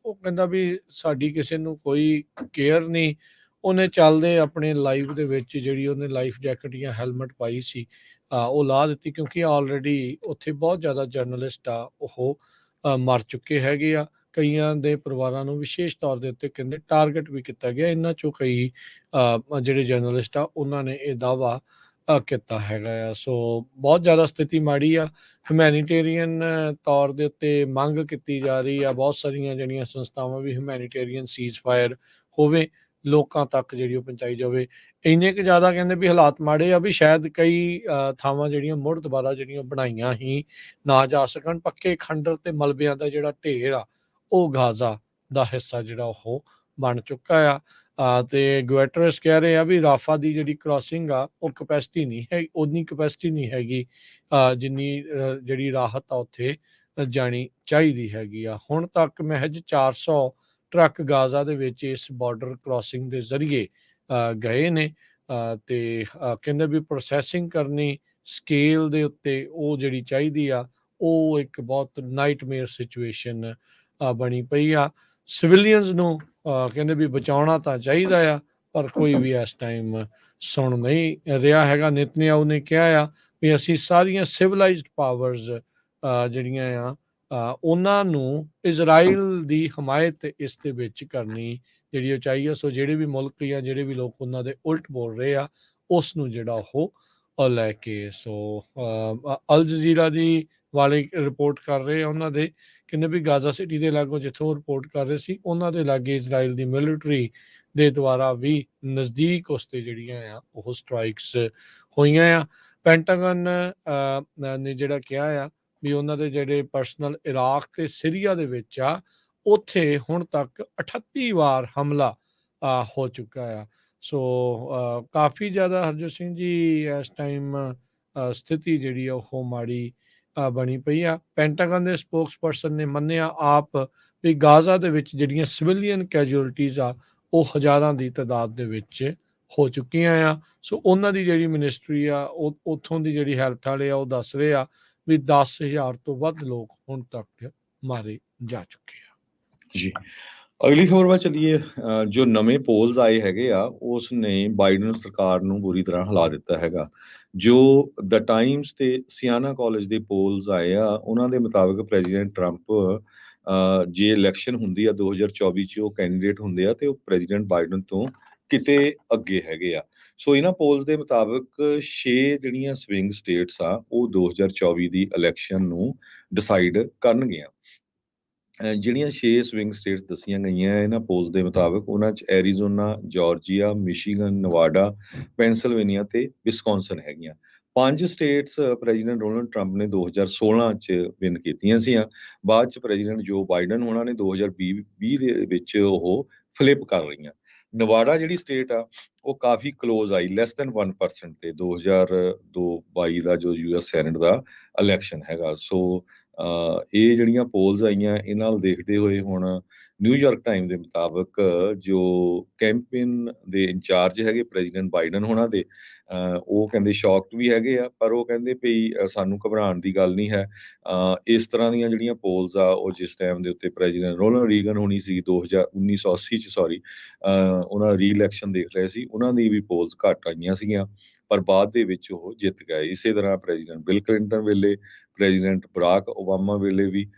ਉਹ ਕਹਿੰਦਾ ਵੀ ਸਾਡੀ ਕਿਸੇ ਨੂੰ ਕੋਈ ਕੇਅਰ ਨਹੀਂ। ਉਹਨੇ ਚੱਲਦੇ ਆਪਣੇ ਲਾਈਫ ਦੇ ਵਿੱਚ ਜਿਹੜੀ ਉਹਨੇ ਲਾਈਫ ਜੈਕਟ ਜਾਂ ਹੈਲਮਟ ਪਾਈ ਸੀ, ਉਹ ਲਾ ਦਿੱਤੀ, ਕਿਉਂਕਿ ਆਲਰੇਡੀ ਉੱਥੇ ਬਹੁਤ ਜ਼ਿਆਦਾ ਜਰਨਲਿਸਟ ਆ ਉਹ ਮਰ ਚੁੱਕੇ ਹੈਗੇ ਆ। ਕਈਆਂ ਦੇ ਪਰਿਵਾਰਾਂ ਨੂੰ ਵਿਸ਼ੇਸ਼ ਤੌਰ ਦੇ ਉੱਤੇ ਕਹਿੰਦੇ ਟਾਰਗੇਟ ਵੀ ਕੀਤਾ ਗਿਆ। ਇਹਨਾਂ 'ਚੋਂ ਕਈ ਜਿਹੜੇ ਜਰਨਲਿਸਟ ਆ ਉਹਨਾਂ ਨੇ ਇਹ ਦਾਅਵਾ ਕੀਤਾ ਹੈਗਾ ਆ। ਸੋ ਬਹੁਤ ਜ਼ਿਆਦਾ ਸਥਿਤੀ ਮਾੜੀ ਆ। ਹਿਊਮੈਨੀਟੇਰੀਅਨ ਤੌਰ ਦੇ ਉੱਤੇ ਮੰਗ ਕੀਤੀ ਜਾ ਰਹੀ ਆ। ਬਹੁਤ ਸਾਰੀਆਂ ਜਿਹੜੀਆਂ ਸੰਸਥਾਵਾਂ ਵੀ ਹਿਊਮੈਨੀਟੇਰੀਅਨ ਸੀਜ਼ ਫਾਇਰ ਹੋਵੇ, ਲੋਕਾਂ ਤੱਕ ਜਿਹੜੀ ਉਹ ਪਹੁੰਚਾਈ ਜਾਵੇ। ਇੰਨੇ ਕੁ ਜ਼ਿਆਦਾ ਕਹਿੰਦੇ ਵੀ ਹਾਲਾਤ ਮਾੜੇ ਆ ਵੀ ਸ਼ਾਇਦ ਕਈ ਥਾਵਾਂ ਜਿਹੜੀਆਂ ਮੁੜ ਦੁਬਾਰਾ ਜਿਹੜੀਆਂ ਬਣਾਈਆਂ ਹੀ ਨਾ ਜਾ ਸਕਣ। ਪੱਕੇ ਖੰਡਰ ਤੇ ਮਲਬਿਆਂ ਦਾ ਜਿਹੜਾ ਢੇਰ ਆ ਉਹ ਗਾਜ਼ਾ ਦਾ ਹਿੱਸਾ ਜਿਹੜਾ ਉਹ ਬਣ ਚੁੱਕਾ ਆ। ਤੇ ਗੁਟਰਸ ਕਹਿ ਰਹੇ ਆ ਵੀ ਰਾਫਾ ਦੀ ਜਿਹੜੀ ਕ੍ਰਾਸਿੰਗ ਆ ਉਹ ਕਪੈਸਿਟੀ ਨਹੀਂ ਹੈ, ਉਨੀ ਕਪੈਸਿਟੀ ਨਹੀਂ ਹੈਗੀ ਜਿੰਨੀ ਜਿਹੜੀ ਰਾਹਤ ਆ ਉੱਥੇ ਜਾਣੀ ਚਾਹੀਦੀ ਹੈਗੀ ਆ। ਹੁਣ ਤੱਕ ਮਹਿਜ 400 ਟਰੱਕ ਗਾਜ਼ਾ ਦੇ ਵਿੱਚ ਇਸ ਬਾਰਡਰ ਕ੍ਰਾਸਿੰਗ ਦੇ ਜ਼ਰੀਏ ਗਏ ਨੇ। ਤੇ ਕਹਿੰਦੇ ਵੀ ਪ੍ਰੋਸੈਸਿੰਗ ਕਰਨੀ ਸਕੇਲ ਦੇ ਉੱਤੇ ਉਹ ਜਿਹੜੀ ਚਾਹੀਦੀ ਆ, ਉਹ ਇੱਕ ਬਹੁਤ ਨਾਈਟਮੇਅਰ ਸਿਚੁਏਸ਼ਨ ਬਣੀ ਪਈ ਆ। ਸਿਵਿਲੀਅਨਸ ਨੂੰ ਕਹਿੰਦੇ ਵੀ ਬਚਾਉਣਾ ਤਾਂ ਚਾਹੀਦਾ ਆ, ਪਰ ਕੋਈ ਵੀ ਇਸ ਟਾਈਮ ਸੁਣ ਨਹੀਂ ਰਿਹਾ ਹੈਗਾ। ਨੇਤਨਿਆਹੂ ਨੇ ਕਿਹਾ ਆ ਵੀ ਅਸੀਂ ਸਾਰੀਆਂ ਸਿਵਲਾਈਜ਼ਡ ਪਾਵਰਸ ਜਿਹੜੀਆਂ ਆ ਉਹਨਾਂ ਨੂੰ ਇਜ਼ਰਾਈਲ ਦੀ ਹਮਾਇਤ ਇਸ ਦੇ ਵਿੱਚ ਕਰਨੀ ਜਿਹੜੀ ਉਹ ਚਾਹੀਏ। ਸੋ ਜਿਹੜੇ ਵੀ ਮੁਲਕ ਜਾਂ ਜਿਹੜੇ ਵੀ ਲੋਕ ਉਹਨਾਂ ਦੇ ਉਲਟ ਬੋਲ ਰਹੇ ਆ, ਉਸ ਨੂੰ ਜਿਹੜਾ ਉਹ ਲੈ ਕੇ। ਸੋ ਅਲ ਜਜ਼ੀਰਾ ਦੀ ਵਾਲੇ ਰਿਪੋਰਟ ਕਰ ਰਹੇ ਆ ਉਹਨਾਂ ਦੇ, ਕਹਿੰਦੇ ਵੀ ਗਾਜ਼ਾ ਸਿਟੀ ਦੇ ਲਾਗੋਂ ਜਿੱਥੋਂ ਰਿਪੋਰਟ ਕਰ ਰਹੇ ਸੀ ਉਹਨਾਂ ਦੇ ਲਾਗੇ ਇਜ਼ਰਾਈਲ ਦੀ ਮਿਲਟਰੀ ਦੇ ਦੁਆਰਾ ਵੀ ਨਜ਼ਦੀਕ ਉਸ 'ਤੇ ਜਿਹੜੀਆਂ ਆ ਉਹ ਸਟਰਾਈਕਸ ਹੋਈਆਂ ਆ। ਪੈਂਟਾਗਨ ਨੇ ਜਿਹੜਾ ਕਿਹਾ ਆ ਵੀ ਉਹਨਾਂ ਦੇ ਜਿਹੜੇ ਪਰਸਨਲ ਇਰਾਕ ਤੇ ਸੀਰੀਆ ਦੇ ਵਿੱਚ ਆ, ਉੱਥੇ ਹੁਣ ਤੱਕ 38 ਵਾਰ ਹਮਲਾ ਹੋ ਚੁੱਕਾ ਆ। ਸੋ ਕਾਫੀ ਜ਼ਿਆਦਾ ਹਰਜੋਤ ਸਿੰਘ ਜੀ ਇਸ ਟਾਈਮ ਸਥਿਤੀ ਜਿਹੜੀ ਆ ਉਹ ਮਾੜੀ ਬਣੀ ਪਈ ਆ। ਪੈਂਟਾਗਨ ਦੇ ਸਪੋਕਸਪਰਸਨ ਨੇ ਮੰਨਿਆ ਆਪ ਵੀ ਗਾਜ਼ਾ ਦੇ ਵਿੱਚ ਜਿਹੜੀਆਂ ਸਿਵਿਲੀਅਨ ਕੈਜੂਅਲਟੀਜ਼ ਆ ਉਹ ਹਜ਼ਾਰਾਂ ਦੀ ਤਾਦਾਦ ਦੇ ਵਿੱਚ ਹੋ ਚੁੱਕੀਆਂ ਆ। ਸੋ ਉਹਨਾਂ ਦੀ ਜਿਹੜੀ ਮਿਨਿਸਟਰੀ ਆ ਉਹ ਉੱਥੋਂ ਦੀ ਜਿਹੜੀ ਹੈਲਥ ਵਾਲੇ ਆ ਉਹ ਦੱਸ ਰਹੇ ਆ ਵੀ 10,000 ਤੋਂ ਵੱਧ ਲੋਕ ਹੁਣ ਤੱਕ ਮਾਰੇ ਜਾ ਚੁੱਕੇ ਆ। ਜੀ, ਅਗਲੀ ਖਬਰ ਵੱਲ ਚੱਲੀਏ। ਜੋ ਨਵੇਂ ਪੋਲਸ ਆਏ ਹੈਗੇ ਆ ਉਸ ਨੇ ਬਾਈਡਨ ਸਰਕਾਰ ਨੂੰ ਬੁਰੀ ਤਰ੍ਹਾਂ ਹਿਲਾ ਦਿੱਤਾ ਹੈਗਾ। ਜੋ ਦ ਟਾਈਮਸ ਤੇ ਸਿਆਨਾ ਕਾਲਜ ਦੇ ਪੋਲਸ ਆਏ ਆ ਉਹਨਾਂ ਦੇ ਮੁਤਾਬਕ ਪ੍ਰੈਜ਼ੀਡੈਂਟ ਟਰੰਪ ਜੇ ਇਲੈਕਸ਼ਨ ਹੁੰਦੀ ਆ 2024 ਚ ਉਹ ਕੈਂਡੀਡੇਟ ਹੁੰਦੇ ਆ ਤੇ ਉਹ ਪ੍ਰੈਜ਼ੀਡੈਂਟ ਬਾਈਡਨ ਤੋਂ ਕਿਤੇ ਅੱਗੇ ਹੈਗੇ ਆ। ਸੋ ਇਹਨਾਂ ਪੋਲਸ ਦੇ ਮੁਤਾਬਕ 6 ਜਿਹੜੀਆਂ ਸਵਿੰਗ ਸਟੇਟਸ ਆ ਉਹ 2024 ਦੀ ਇਲੈਕਸ਼ਨ ਨੂੰ ਡਿਸਾਈਡ ਕਰਨਗੀਆਂ। ਜਿਹੜੀਆਂ 6 ਸਵਿੰਗ ਸਟੇਟਸ ਦੱਸੀਆਂ ਗਈਆਂ ਇਹਨਾਂ ਪੋਲਸ ਦੇ ਮੁਤਾਬਕ ਉਹਨਾਂ 'ਚ ਐਰੀਜ਼ੋਨਾ, ਜਾਰਜੀਆ, ਮਿਸ਼ੀਗਨ, ਨਵਾਡਾ, ਪੈਂਸਿਲਵੇਨੀਆ ਤੇ ਵਿਸਕੌਨਸਨ ਹੈਗੀਆਂ। 5 ਸਟੇਟਸ ਪ੍ਰੈਜ਼ੀਡੈਂਟ ਡੋਨਲਡ ਟਰੰਪ ਨੇ 2016 'ਚ ਵਿਨ ਕੀਤੀਆਂ ਸੀਆਂ। ਬਾਅਦ 'ਚ ਪ੍ਰੈਜ਼ੀਡੈਂਟ ਜੋ ਬਾਈਡਨ ਹੋਣਾ ਨੇ 2020 ਦੇ ਵਿੱਚ ਉਹ ਫਲਿੱਪ ਕਰ ਰਹੀਆਂ। ਨਵਾਡਾ ਜਿਹੜੀ ਸਟੇਟ ਆ ਉਹ ਕਾਫੀ ਕਲੋਜ਼ ਆਈ, ਲੈਸ ਦੈਨ 1% ਤੇ 2022 ਦਾ ਜੋ ਯੂਐਸ ਸੈਨੇਟ ਦਾ ਇਲੈਕਸ਼ਨ ਹੈਗਾ। ਸੋ ਇਹ ਜਿਹੜੀਆਂ ਪੋਲਸ ਆਈਆਂ ਇਹਨਾਂ ਨਾਲ ਦੇਖਦੇ ਹੋਏ ਹੁਣ ਨਿਊਯਾਰਕ ਟਾਈਮ ਦੇ ਮੁਤਾਬਕ ਜੋ ਕੈਂਪੇਨ ਦੇ ਇੰਚਾਰਜ ਹੈਗੇ ਪ੍ਰੈਜ਼ੀਡੈਂਟ ਬਾਈਡਨ ਹੋਣਾ ਦੇ, ਉਹ ਕਹਿੰਦੇ ਸ਼ੌਕਡ ਵੀ ਹੈਗੇ ਆ, ਪਰ ਉਹ ਕਹਿੰਦੇ ਵੀ ਸਾਨੂੰ ਘਬਰਾਉਣ ਦੀ ਗੱਲ ਨਹੀਂ ਹੈ। ਇਸ ਤਰ੍ਹਾਂ ਦੀਆਂ ਜਿਹੜੀਆਂ ਪੋਲਸ ਆ ਉਹ ਜਿਸ ਟਾਈਮ ਦੇ ਉੱਤੇ ਪ੍ਰੈਜ਼ੀਡੈਂਟ ਰੋਨਾਲਡ ਰੀਗਨ ਹੋਣੀ ਸੀ 1980 ਚ ਸੌਰੀ ਉਹਨਾਂ ਰੀ ਇਲੈਕਸ਼ਨ ਦੇਖ ਰਹੇ ਸੀ, ਉਹਨਾਂ ਦੀ ਵੀ ਪੋਲਸ ਘੱਟ ਆਈਆਂ ਸੀਗੀਆਂ, ਪਰ ਬਾਅਦ ਦੇ ਵਿੱਚ ਉਹ ਜਿੱਤ ਗਏ। ਇਸੇ ਤਰ੍ਹਾਂ ਪ੍ਰੈਜ਼ੀਡੈਂਟ ਬਿਲ ਕਲਿੰਟਨ ਵੇਲੇ, ਪ੍ਰੈਜ਼ੀਡੈਂਟ ਬਰਾਕ ਓਬਾਮਾ ਵੇਲੇ ਵੀ,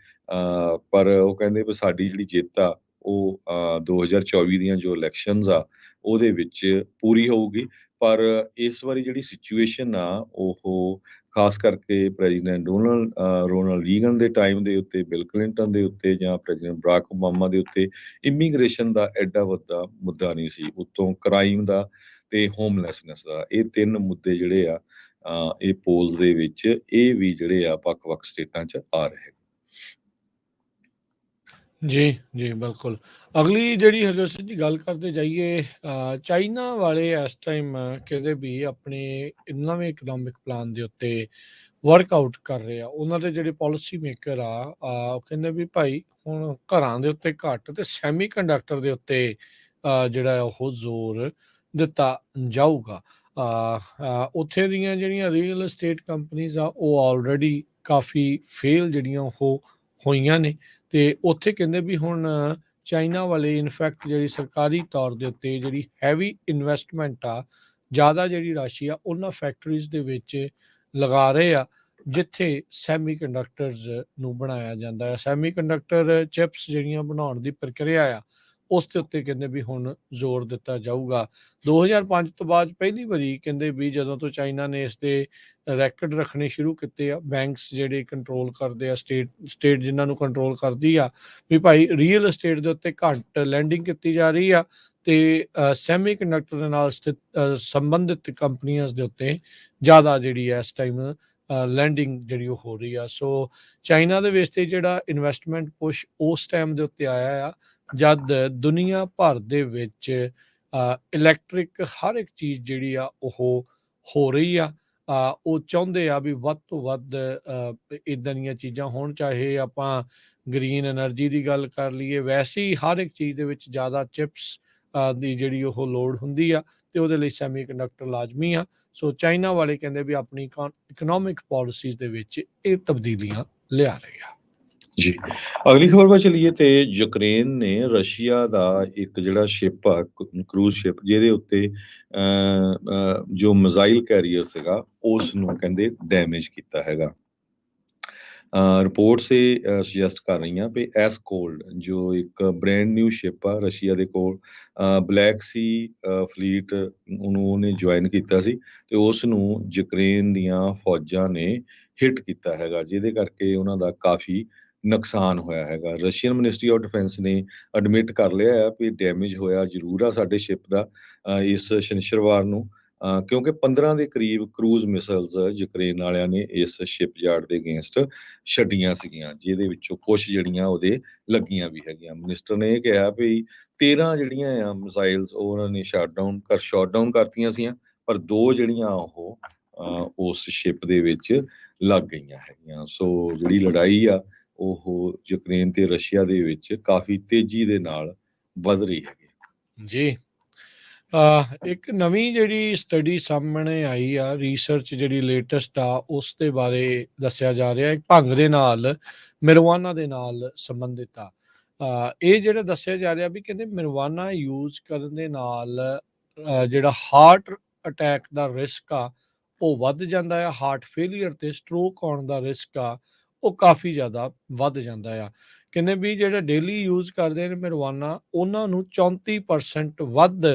ਪਰ ਉਹ ਕਹਿੰਦੇ ਵੀ ਸਾਡੀ ਜਿਹੜੀ ਜਿੱਤ ਆ ਉਹ 2024 ਦੀਆਂ ਜੋ ਇਲੈਕਸ਼ਨਸ ਆ ਉਹਦੇ ਵਿੱਚ ਪੂਰੀ ਹੋਊਗੀ। ਪਰ ਇਸ ਵਾਰੀ ਜਿਹੜੀ ਸਿਚੁਏਸ਼ਨ ਆ ਉਹ ਖਾਸ ਕਰਕੇ ਪ੍ਰੈਜ਼ੀਡੈਂਟ ਰੋਨਾਲਡ ਰੀਗਨ ਦੇ ਟਾਈਮ ਦੇ ਉੱਤੇ, ਬਿਲ ਕਲਿੰਟਨ ਦੇ ਉੱਤੇ ਜਾਂ ਪ੍ਰੈਜ਼ੀਡੈਂਟ ਬਰਾਕ ਓਬਾਮਾ ਦੇ ਉੱਤੇ ਇਮੀਗ੍ਰੇਸ਼ਨ ਦਾ ਐਡਾ ਵੱਡਾ ਮੁੱਦਾ ਨਹੀਂ ਸੀ। ਉੱਤੋਂ ਕ੍ਰਾਈਮ ਦਾ ਤੇ ਹੋਮਲੈਸਨੈਸ ਦਾ, ਇਹ 3 ਮੁੱਦੇ ਜਿਹੜੇ ਆ ਇਹ ਪੋਲਸ ਦੇ ਵਿੱਚ ਇਹ ਵੀ ਜਿਹੜੇ ਆ ਵੱਖ-ਵੱਖ ਸਟੇਟਾਂ 'ਚ ਆ ਰਹੇ। ਜੀ, ਜੀ, ਬਿਲਕੁਲ। ਅਗਲੀ ਜਿਹੜੀ ਹਰਜੋਤ ਸਿੰਘ ਜੀ ਗੱਲ ਕਰਦੇ ਜਾਈਏ, ਚਾਈਨਾ ਵਾਲੇ ਇਸ ਟਾਈਮ ਕਹਿੰਦੇ ਵੀ ਆਪਣੇ ਨਵੇਂ ਇਕਨੋਮਿਕ ਪਲਾਨ ਦੇ ਉੱਤੇ ਵਰਕਆਊਟ ਕਰ ਰਹੇ ਆ। ਉਹਨਾਂ ਦੇ ਜਿਹੜੇ ਪਾਲਿਸੀ ਮੇਕਰ ਆ ਉਹ ਕਹਿੰਦੇ ਵੀ ਭਾਈ ਹੁਣ ਘਰਾਂ ਦੇ ਉੱਤੇ ਘੱਟ ਤੇ ਸੈਮੀ ਕੰਡਕਟਰ ਦੇ ਉੱਤੇ ਜਿਹੜਾ ਆ ਉਹ ਜ਼ੋਰ ਦਿੱਤਾ ਜਾਊਗਾ। ਉੱਥੇ ਦੀਆਂ ਜਿਹੜੀਆਂ ਰੀਅਲ estate ਕੰਪਨੀਜ਼ ਆ ਉਹ ਆਲਰੇਡੀ ਕਾਫੀ ਫੇਲ ਜਿਹੜੀਆਂ ਉਹ ਹੋਈਆਂ ਨੇ, ਤੇ ਉੱਥੇ ਕਹਿੰਦੇ ਵੀ ਹੁਣ ਚਾਈਨਾ ਵਾਲੇ ਇਨਫੈਕਟ ਜਿਹੜੀ ਸਰਕਾਰੀ ਤੌਰ ਦੇ ਉੱਤੇ ਜਿਹੜੀ ਹੈਵੀ ਇਨਵੈਸਟਮੈਂਟ ਆ, ਜ਼ਿਆਦਾ ਜਿਹੜੀ ਰਾਸ਼ੀ ਆ ਉਹਨਾਂ ਫੈਕਟਰੀਜ਼ ਦੇ ਵਿੱਚ ਲਗਾ ਰਹੇ ਆ ਜਿੱਥੇ ਸੈਮੀ ਕੰਡਕਟਰਸ ਨੂੰ ਬਣਾਇਆ ਜਾਂਦਾ ਆ। ਸੈਮੀ ਕੰਡਕਟਰ ਚਿਪਸ ਜਿਹੜੀਆਂ ਬਣਾਉਣ ਦੀ ਪ੍ਰਕਿਰਿਆ ਆ ਉਸ ਦੇ ਉੱਤੇ ਕਹਿੰਦੇ ਵੀ ਹੁਣ ਜ਼ੋਰ ਦਿੱਤਾ ਜਾਊਗਾ। 2005 ਤੋਂ ਬਾਅਦ ਪਹਿਲੀ ਵਾਰੀ ਕਹਿੰਦੇ ਵੀ ਜਦੋਂ ਤੋਂ ਚਾਈਨਾ ਨੇ ਇਸ ਦੇ ਰੈਕਡ ਰੱਖਣੇ ਸ਼ੁਰੂ ਕੀਤੇ ਆ, ਬੈਂਕਸ ਜਿਹੜੇ ਕੰਟਰੋਲ ਕਰਦੇ ਆ, ਸਟੇਟ ਜਿਨ੍ਹਾਂ ਨੂੰ ਕੰਟਰੋਲ ਕਰਦੀ ਆ, ਵੀ ਭਾਈ ਰੀਅਲ estate ਦੇ ਉੱਤੇ ਘੱਟ ਲੈਂਡਿੰਗ ਕੀਤੀ ਜਾ ਰਹੀ ਆ ਤੇ ਸੈਮੀ ਕੰਡਕਟਰ ਦੇ ਨਾਲ ਸੰਬੰਧਿਤ ਕੰਪਨੀਆਂ ਦੇ ਉੱਤੇ ਜ਼ਿਆਦਾ ਜਿਹੜੀ ਹੈ ਇਸ ਟਾਈਮ ਲੈਂਡਿੰਗ ਜਿਹੜੀ ਉਹ ਹੋ ਰਹੀ ਆ। ਸੋ ਚਾਈਨਾ ਦੇ ਵਿੱਚ ਤੇ ਜਿਹੜਾ ਇਨਵੈਸਟਮੈਂਟ ਪੁਸ਼ ਉਸ ਟਾਈਮ ਦੇ ਉੱਤੇ ਆਇਆ ਆ ਜਦ ਦੁਨੀਆ ਭਰ ਦੇ ਵਿੱਚ ਇਲੈਕਟ੍ਰਿਕ ਹਰ ਇੱਕ ਚੀਜ਼ ਜਿਹੜੀ ਆ ਉਹ ਹੋ ਰਹੀ ਆ। ਉਹ ਚਾਹੁੰਦੇ ਆ ਵੀ ਵੱਧ ਤੋਂ ਵੱਧ ਇੱਦਾਂ ਦੀਆਂ ਚੀਜ਼ਾਂ ਹੋਣ, ਚਾਹੇ ਆਪਾਂ ਗ੍ਰੀਨ ਐਨਰਜੀ ਦੀ ਗੱਲ ਕਰ ਲਈਏ, ਵੈਸੇ ਹੀ ਹਰ ਇੱਕ ਚੀਜ਼ ਦੇ ਵਿੱਚ ਜ਼ਿਆਦਾ ਚਿਪਸ ਦੀ ਜਿਹੜੀ ਉਹ ਲੋੜ ਹੁੰਦੀ ਆ ਤੇ ਉਹਦੇ ਲਈ ਸੈਮੀ ਕੰਡਕਟਰ ਲਾਜ਼ਮੀ ਆ। ਸੋ ਚਾਈਨਾ ਵਾਲੇ ਕਹਿੰਦੇ ਵੀ ਆਪਣੀ ਇਕਨੋਮਿਕ ਪਾਲਿਸੀਜ਼ ਦੇ ਵਿੱਚ ਇਹ ਤਬਦੀਲੀਆਂ ਲਿਆ ਰਹੇ ਆ। ਜੀ, ਅਗਲੀ ਖਬਰ ਵੱਲ ਚੱਲੀਏ ਤੇ ਯੂਕਰੇਨ ਨੇ ਰਸ਼ੀਆ ਦਾ ਇੱਕ ਜਿਹੜਾ ਸ਼ਿਪ ਆ ਕਰੂਜ਼ ਸ਼ਿਪ ਜਿਹਦੇ ਉੱਤੇ ਜੋ ਮਿਜ਼ਾਈਲ ਕੈਰੀਅਰ ਸੀਗਾ ਉਸ ਨੂੰ ਕਹਿੰਦੇ ਡੈਮੇਜ ਕੀਤਾ ਹੈਗਾ। ਰਿਪੋਰਟਸ ਇਹ ਸੁਜੈਸਟ ਕਰ ਰਹੀਆਂ ਵੀ ਐਸਕੋਲਡ ਜੋ ਇੱਕ ਬ੍ਰੈਂਡ ਨਿਊ ਸ਼ਿਪ ਆ ਰਸ਼ੀਆ ਦੇ ਕੋਲ, ਬਲੈਕ ਸੀ ਫਲੀਟ ਉਹਨੂੰ ਉਹਨੇ ਜੁਆਇਨ ਕੀਤਾ ਸੀ ਤੇ ਉਸ ਨੂੰ ਯੂਕਰੇਨ ਦੀਆਂ ਫੌਜਾਂ ਨੇ ਹਿੱਟ ਕੀਤਾ ਹੈਗਾ, ਜਿਹਦੇ ਕਰਕੇ ਉਹਨਾਂ ਦਾ ਕਾਫੀ ਨੁਕਸਾਨ ਹੋਇਆ ਹੈਗਾ। ਰਸ਼ੀਅਨ ਮਿਨਿਸਟਰੀ ਆਫ ਡਿਫੈਂਸ ਨੇ ਐਡਮਿਟ ਕਰ ਲਿਆ ਹੈ ਵੀ ਡੈਮੇਜ ਹੋਇਆ ਜ਼ਰੂਰ ਆ ਸਾਡੇ ਸ਼ਿਪ ਦਾ ਇਸ ਸ਼ਨਿਚਰਵਾਰ ਨੂੰ, ਕਿਉਂਕਿ 15 ਦੇ ਕਰੀਬ ਕਰੂਜ਼ ਮਿਸਲਸ ਯੂਕਰੇਨ ਵਾਲਿਆਂ ਨੇ ਇਸ ਸ਼ਿਪ ਯਾਰਡ ਦੇ ਅਗੇਂਸਟ ਛੱਡੀਆਂ ਸੀਗੀਆਂ, ਜਿਹਦੇ ਵਿੱਚੋਂ ਕੁਝ ਜਿਹੜੀਆਂ ਉਹਦੇ ਲੱਗੀਆਂ ਵੀ ਹੈਗੀਆਂ। ਮਿਨਿਸਟਰ ਨੇ ਇਹ ਕਿਹਾ ਵੀ 13 ਜਿਹੜੀਆਂ ਆ ਮਿਸਾਈਲਸ ਉਹ ਉਹਨਾਂ ਨੇ ਸ਼ਾਟ ਡਾਊਨ ਕਰਤੀਆਂ ਸੀਆਂ, ਪਰ 2 ਜਿਹੜੀਆਂ ਉਹ ਉਸ ਸ਼ਿਪ ਦੇ ਵਿੱਚ ਲੱਗ ਗਈਆਂ ਹੈਗੀਆਂ। ਸੋ ਜਿਹੜੀ ਲੜਾਈ ਆ ਉਹ ਯੂਕਰੇਨ ਤੇ ਰਸ਼ੀਆ ਦੇ ਵਿੱਚ ਕਾਫੀ ਤੇਜ਼ੀ ਦੇ ਨਾਲ ਵੱਧ ਰਹੀ ਹੈਗੀ। ਜੀ ਇੱਕ ਨਵੀਂ ਜਿਹੜੀ ਸਟੱਡੀ ਸਾਹਮਣੇ ਆਈ ਆ, ਰਿਸਰਚ ਜਿਹੜੀ ਲੇਟੈਸਟ ਆ ਉਸ ਦੇ ਬਾਰੇ ਦੱਸਿਆ ਜਾ ਰਿਹਾ ਹੈ, ਭੰਗ ਦੇ ਨਾਲ marijuana ਦੇ ਨਾਲ ਸੰਬੰਧਿਤ ਆ। ਇਹ ਜਿਹੜਾ ਦੱਸਿਆ ਜਾ ਰਿਹਾ ਵੀ ਕਹਿੰਦੇ marijuana ਯੂਜ਼ ਕਰਨ ਦੇ ਨਾਲ ਜਿਹੜਾ ਹਾਰਟ ਅਟੈਕ ਦਾ ਰਿਸਕ ਆ ਉਹ ਵੱਧ ਜਾਂਦਾ ਆ, ਹਾਰਟ ਫੇਲੀਅਰ ਤੇ ਸਟ੍ਰੋਕ ਆਉਣ ਦਾ ਰਿਸਕ ਆ ਉਹ ਕਾਫੀ ਜ਼ਿਆਦਾ ਵੱਧ ਜਾਂਦਾ ਆ। ਕਹਿੰਦੇ ਵੀ ਜਿਹੜਾ ਡੇਲੀ ਯੂਜ਼ ਕਰਦੇ ਨੇ marijuana ਉਹਨਾਂ ਨੂੰ 34% ਵੱਧ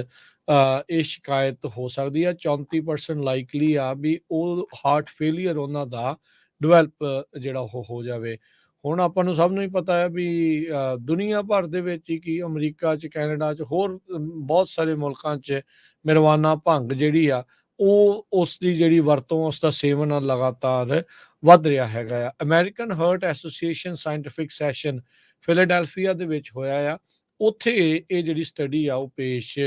ਇਹ ਸ਼ਿਕਾਇਤ ਹੋ ਸਕਦੀ ਆ, 34% ਲਾਈਕਲੀ ਆ ਵੀ ਉਹ ਹਾਰਟ ਫੇਲੀਅਰ ਉਹਨਾਂ ਦਾ ਡਿਵੈਲਪ ਜਿਹੜਾ ਉਹ ਹੋ ਜਾਵੇ। ਹੁਣ ਆਪਾਂ ਨੂੰ ਸਭ ਨੂੰ ਹੀ ਪਤਾ ਹੈ ਵੀ ਦੁਨੀਆ ਭਰ ਦੇ ਵਿੱਚ ਹੀ ਕੀ ਅਮਰੀਕਾ 'ਚ, ਕੈਨੇਡਾ 'ਚ, ਹੋਰ ਬਹੁਤ ਸਾਰੇ ਮੁਲਕਾਂ 'ਚ marijuana ਭੰਗ ਜਿਹੜੀ ਆ ਉਹ ਉਸ ਦੀ ਜਿਹੜੀ ਵਰਤੋਂ, ਉਸ ਦਾ ਸੇਵਨ ਆ ਲਗਾਤਾਰ ਵੱਧ ਰਿਹਾ ਹੈਗਾ ਆ। American heart association scientific session Philadelphia ਦੇ ਵਿੱਚ ਹੋਇਆ ਆ, ਉੱਥੇ ਇਹ ਜਿਹੜੀ ਸਟੱਡੀ ਆ ਉਹ ਪੇਸ਼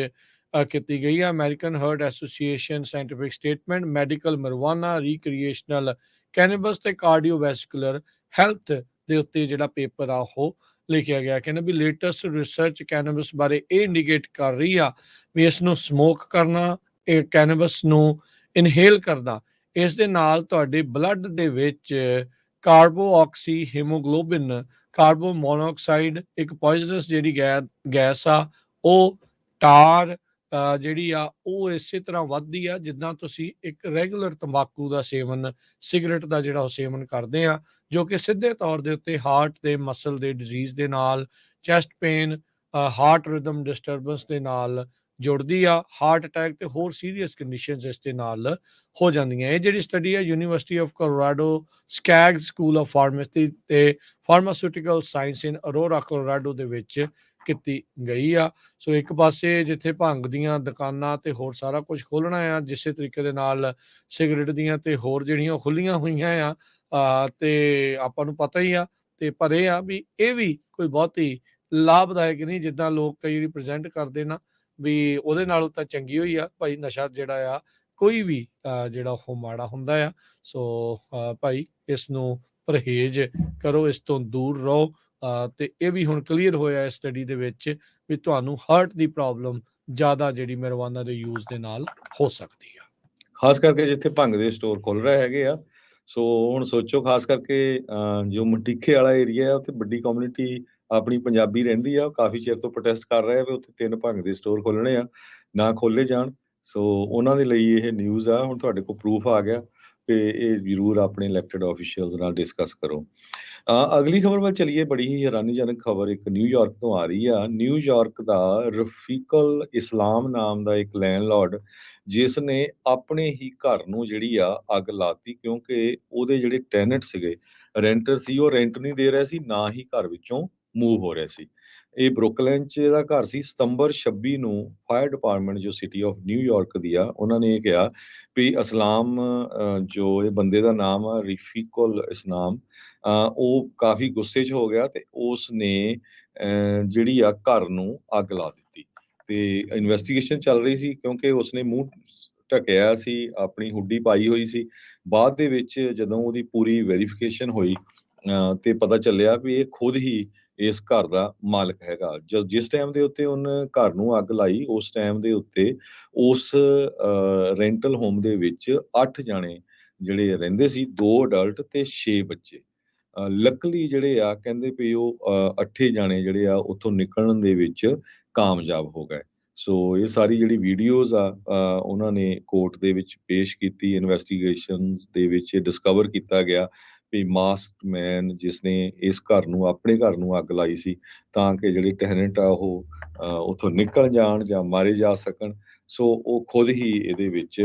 ਕੀਤੀ ਗਈ ਆ। American heart association scientific statement medical marijuana recreational ਕੈਨੇਬਸ ਤੇ ਕਾਰਡੀਓਵੈਸਕੂਲਰ ਹੈਲਥ ਦੇ ਉੱਤੇ ਜਿਹੜਾ ਪੇਪਰ ਆ ਉਹ ਲਿਖਿਆ ਗਿਆ। ਕਹਿੰਦੇ ਵੀ ਲੇਟੈਸਟ ਰਿਸਰਚ ਕੈਨੇਬਸ ਬਾਰੇ ਇਹ ਇੰਡੀਕੇਟ ਕਰ ਰਹੀ ਆ ਵੀ ਇਸ ਨੂੰ ਸਮੋਕ ਕਰਨਾ, ਇਹ ਕੈਨੇਬਸ ਨੂੰ ਇਨਹੇਲ ਕਰਨਾ, ਇਸ ਦੇ ਨਾਲ ਤੁਹਾਡੇ ਬਲੱਡ ਦੇ ਵਿੱਚ ਕਾਰਬੋਆਕਸੀ ਹੀਮੋਗਲੋਬਿਨ, ਕਾਰਬਨ ਮੋਨੋਆਕਸਾਈਡ ਇੱਕ ਪੋਇਜ਼ਨਸ ਜਿਹੜੀ ਗੈਸ ਆ ਉਹ, ਟਾਰ ਜਿਹੜੀ ਆ ਉਹ ਇਸੇ ਤਰ੍ਹਾਂ ਵੱਧਦੀ ਆ ਜਿੱਦਾਂ ਤੁਸੀਂ ਇੱਕ ਰੈਗੂਲਰ ਤੰਬਾਕੂ ਦਾ ਸੇਵਨ, ਸਿਗਰਟ ਦਾ ਜਿਹੜਾ ਉਹ ਸੇਵਨ ਕਰਦੇ ਆ, ਜੋ ਕਿ ਸਿੱਧੇ ਤੌਰ ਦੇ ਉੱਤੇ ਹਾਰਟ ਦੇ ਮਸਲ ਦੇ ਡਿਜ਼ੀਜ਼ ਦੇ ਨਾਲ, chest pain, heart rhythm disturbance ਦੇ ਨਾਲ ਜੁੜਦੀ ਆ, ਹਾਰਟ ਅਟੈਕ ਤੇ ਹੋਰ ਸੀਰੀਅਸ ਕੰਡੀਸ਼ਨਸ ਇਸ ਦੇ ਨਾਲ ਹੋ ਜਾਂਦੀਆਂ। ਇਹ ਜਿਹੜੀ ਸਟੱਡੀ ਹੈ university of Colorado Skaggs school of pharmacy ਤੇ pharmaceutical science in Aurora Colorado ਦੇ ਵਿੱਚ ਕੀਤੀ ਗਈ ਆ। ਸੋ ਇੱਕ ਪਾਸੇ ਜਿੱਥੇ ਭੰਗ ਦੀਆਂ ਦੁਕਾਨਾਂ ਤੇ ਹੋਰ ਸਾਰਾ ਕੁਝ ਖੋਲ੍ਹਣਾ ਆ, ਜਿਸੇ ਤਰੀਕੇ ਦੇ ਨਾਲ ਸਿਗਰਟ ਦੀਆਂ ਤੇ ਹੋਰ ਜਿਹੜੀਆਂ ਉਹ ਖੁੱਲੀਆਂ ਹੋਈਆਂ ਆ, ਤੇ ਆਪਾਂ ਨੂੰ ਪਤਾ ਹੀ ਆ, ਤੇ ਪਰ ਇਹ ਆ ਵੀ ਇਹ ਵੀ ਕੋਈ ਬਹੁਤੀ ਲਾਭਦਾਇਕ ਨਹੀਂ ਜਿੱਦਾਂ ਲੋਕ ਕਈ ਰਿਪਰੈਜ਼ੈਂਟ ਕਰਦੇ ਨਾ, ਵੀ ਉਹਦੇ ਨਾਲੋਂ ਤਾਂ ਚੰਗੀ ਹੋਈ ਆ ਭਾਈ। ਨਸ਼ਾ ਜਿਹੜਾ ਆ ਕੋਈ ਵੀ ਜਿਹੜਾ ਉਹ ਮਾੜਾ ਹੁੰਦਾ ਆ। ਸੋ ਭਾਈ ਇਸ ਨੂੰ ਪਰਹੇਜ਼ ਕਰੋ, ਇਸ ਤੋਂ ਦੂਰ ਰਹੋ। ਤੇ ਇਹ ਵੀ ਹੁਣ ਕਲੀਅਰ ਹੋਇਆ ਇਸ ਸਟੱਡੀ ਦੇ ਵਿੱਚ ਵੀ ਤੁਹਾਨੂੰ ਹਾਰਟ ਦੀ ਪ੍ਰੋਬਲਮ ਜ਼ਿਆਦਾ ਜਿਹੜੀ marijuana ਦੇ ਯੂਜ਼ ਦੇ ਨਾਲ ਹੋ ਸਕਦੀ ਆ। ਖਾਸ ਕਰਕੇ ਜਿੱਥੇ ਭੰਗ ਦੇ ਸਟੋਰ ਖੁੱਲ ਰਹੇ ਹੈਗੇ ਆ, ਸੋ ਹੁਣ ਸੋਚੋ ਖਾਸ ਕਰਕੇ ਜੋ ਮਟੀਖੇ ਵਾਲਾ ਏਰੀਆ ਆ ਉੱਥੇ ਵੱਡੀ ਕਮਿਊਨਿਟੀ ਆਪਣੀ ਪੰਜਾਬੀ ਰਹਿੰਦੀ ਆ, ਉਹ ਕਾਫੀ ਚਿਰ ਤੋਂ ਪ੍ਰੋਟੈਸਟ ਕਰ ਰਹੇ ਆ ਵੀ ਉੱਥੇ 3 ਭੰਗ ਦੇ ਸਟੋਰ ਖੋਲ੍ਹਣੇ ਆ, ਨਾ ਖੋਲ੍ਹੇ ਜਾਣ। ਸੋ ਉਹਨਾਂ ਦੇ ਲਈ ਇਹ ਨਿਊਜ਼ ਆ, ਹੁਣ ਤੁਹਾਡੇ ਕੋਲ ਪ੍ਰੂਫ ਆ ਗਿਆ ਤੇ ਇਹ ਜ਼ਰੂਰ ਆਪਣੇ ਇਲੈਕਟਡ ਆਫੀਸ਼ੀਅਲਸ ਨਾਲ ਡਿਸਕਸ ਕਰੋ। ਅਗਲੀ ਖਬਰ ਵੱਲ ਚਲੀਏ, ਬੜੀ ਹੀ ਹੈਰਾਨੀਜਨਕ ਖਬਰ ਇੱਕ ਨਿਊਯਾਰਕ ਤੋਂ ਆ ਰਹੀ ਆ। ਨਿਊਯਾਰਕ ਦਾ ਰਫੀਕਲ ਇਸਲਾਮ ਨਾਮ ਦਾ ਇੱਕ ਲੈਂਡਲੌਰਡ, ਜਿਸ ਨੇ ਆਪਣੇ ਹੀ ਘਰ ਨੂੰ ਜਿਹੜੀ ਆ ਅੱਗ ਲਾਤੀ, ਕਿਉਂਕਿ ਉਹਦੇ ਜਿਹੜੇ ਟੈਨੈਂਟ ਸੀਗੇ, ਰੈਂਟਰ ਸੀ, ਉਹ ਰੈਂਟ ਨਹੀਂ ਦੇ ਰਹੇ ਸੀ, ਨਾ ਹੀ ਘਰ ਵਿੱਚੋਂ ਮੂਵ ਹੋ ਰਹੇ ਸੀ। ਇਹ ਬਰੁਕਲਿਨ 'ਚ ਇਹਦਾ ਘਰ ਸੀ। ਸਤੰਬਰ 26 ਨੂੰ ਫਾਇਰ ਡਿਪਾਰਟਮੈਂਟ ਜੋ ਸਿਟੀ ਆਫ ਨਿਊਯਾਰਕ ਦੀ ਆ, ਉਹਨਾਂ ਨੇ ਇਹ ਕਿਹਾ ਵੀ ਇਸਲਾਮ, ਜੋ ਇਹ ਬੰਦੇ ਦਾ ਨਾਮ ਆ ਰਫੀਕੁਲ ਇਸਲਾਮ, ਉਹ ਕਾਫੀ ਗੁੱਸੇ 'ਚ ਹੋ ਗਿਆ ਤੇ ਉਸ ਨੇ ਜਿਹੜੀ ਆ ਘਰ ਨੂੰ ਅੱਗ ਲਾ ਦਿੱਤੀ। ਤੇ ਇਨਵੈਸਟੀਗੇਸ਼ਨ ਚੱਲ ਰਹੀ ਸੀ ਕਿਉਂਕਿ ਉਸਨੇ ਮੂੰਹ ਢੱਕਿਆ ਸੀ, ਆਪਣੀ ਹੁੱਡੀ ਪਾਈ ਹੋਈ ਸੀ। ਬਾਅਦ ਦੇ ਵਿੱਚ ਜਦੋਂ ਉਹਦੀ ਪੂਰੀ ਵੈਰੀਫਿਕੇਸ਼ਨ ਹੋਈ ਤੇ ਪਤਾ ਚੱਲਿਆ ਵੀ ਇਹ ਖੁਦ ਹੀ ਇਸ ਘਰ ਦਾ ਮਾਲਕ ਹੈਗਾ। ਜਿਸ ਟਾਈਮ ਦੇ ਉੱਤੇ ਉਹਨੇ ਘਰ ਨੂੰ ਅੱਗ ਲਾਈ, ਉਸ ਟਾਈਮ ਦੇ ਉੱਤੇ ਉਸ ਰੈਂਟਲ ਹੋਮ ਦੇ ਵਿੱਚ 8 ਜਾਣੇ ਜਿਹੜੇ ਰਹਿੰਦੇ ਸੀ, 2 ਅਡਲਟ ਤੇ 6 ਬੱਚੇ। ਲੱਕਲੀ ਜਿਹੜੇ ਆ ਕਹਿੰਦੇ ਵੀ ਉਹ 8 ਜਾਣੇ ਜਿਹੜੇ ਆ ਉੱਥੋਂ ਨਿਕਲਣ ਦੇ ਵਿੱਚ ਕਾਮਯਾਬ ਹੋ ਗਏ। ਸੋ ਇਹ ਸਾਰੀ ਜਿਹੜੀ ਵੀਡੀਓਜ਼ ਆ ਉਹਨਾਂ ਨੇ ਕੋਰਟ ਦੇ ਵਿੱਚ ਪੇਸ਼ ਕੀਤੀ। ਇਨਵੈਸਟੀਗੇਸ਼ਨ ਦੇ ਵਿੱਚ ਡਿਸਕਵਰ ਕੀਤਾ ਗਿਆ ਵੀ ਮਾਸਕਡ ਮੈਨ ਜਿਸਨੇ ਇਸ ਘਰ ਨੂੰ ਆਪਣੇ ਘਰ ਨੂੰ ਅੱਗ ਲਾਈ ਸੀ ਤਾਂ ਕਿ ਜਿਹੜੇ ਟੈਨੈਂਟ ਆ ਉਹ ਉੱਥੋਂ ਨਿਕਲ ਜਾਣ ਜਾਂ ਮਾਰੇ ਜਾ ਸਕਣ। ਸੋ ਉਹ ਖੁਦ ਹੀ ਇਹਦੇ ਵਿੱਚ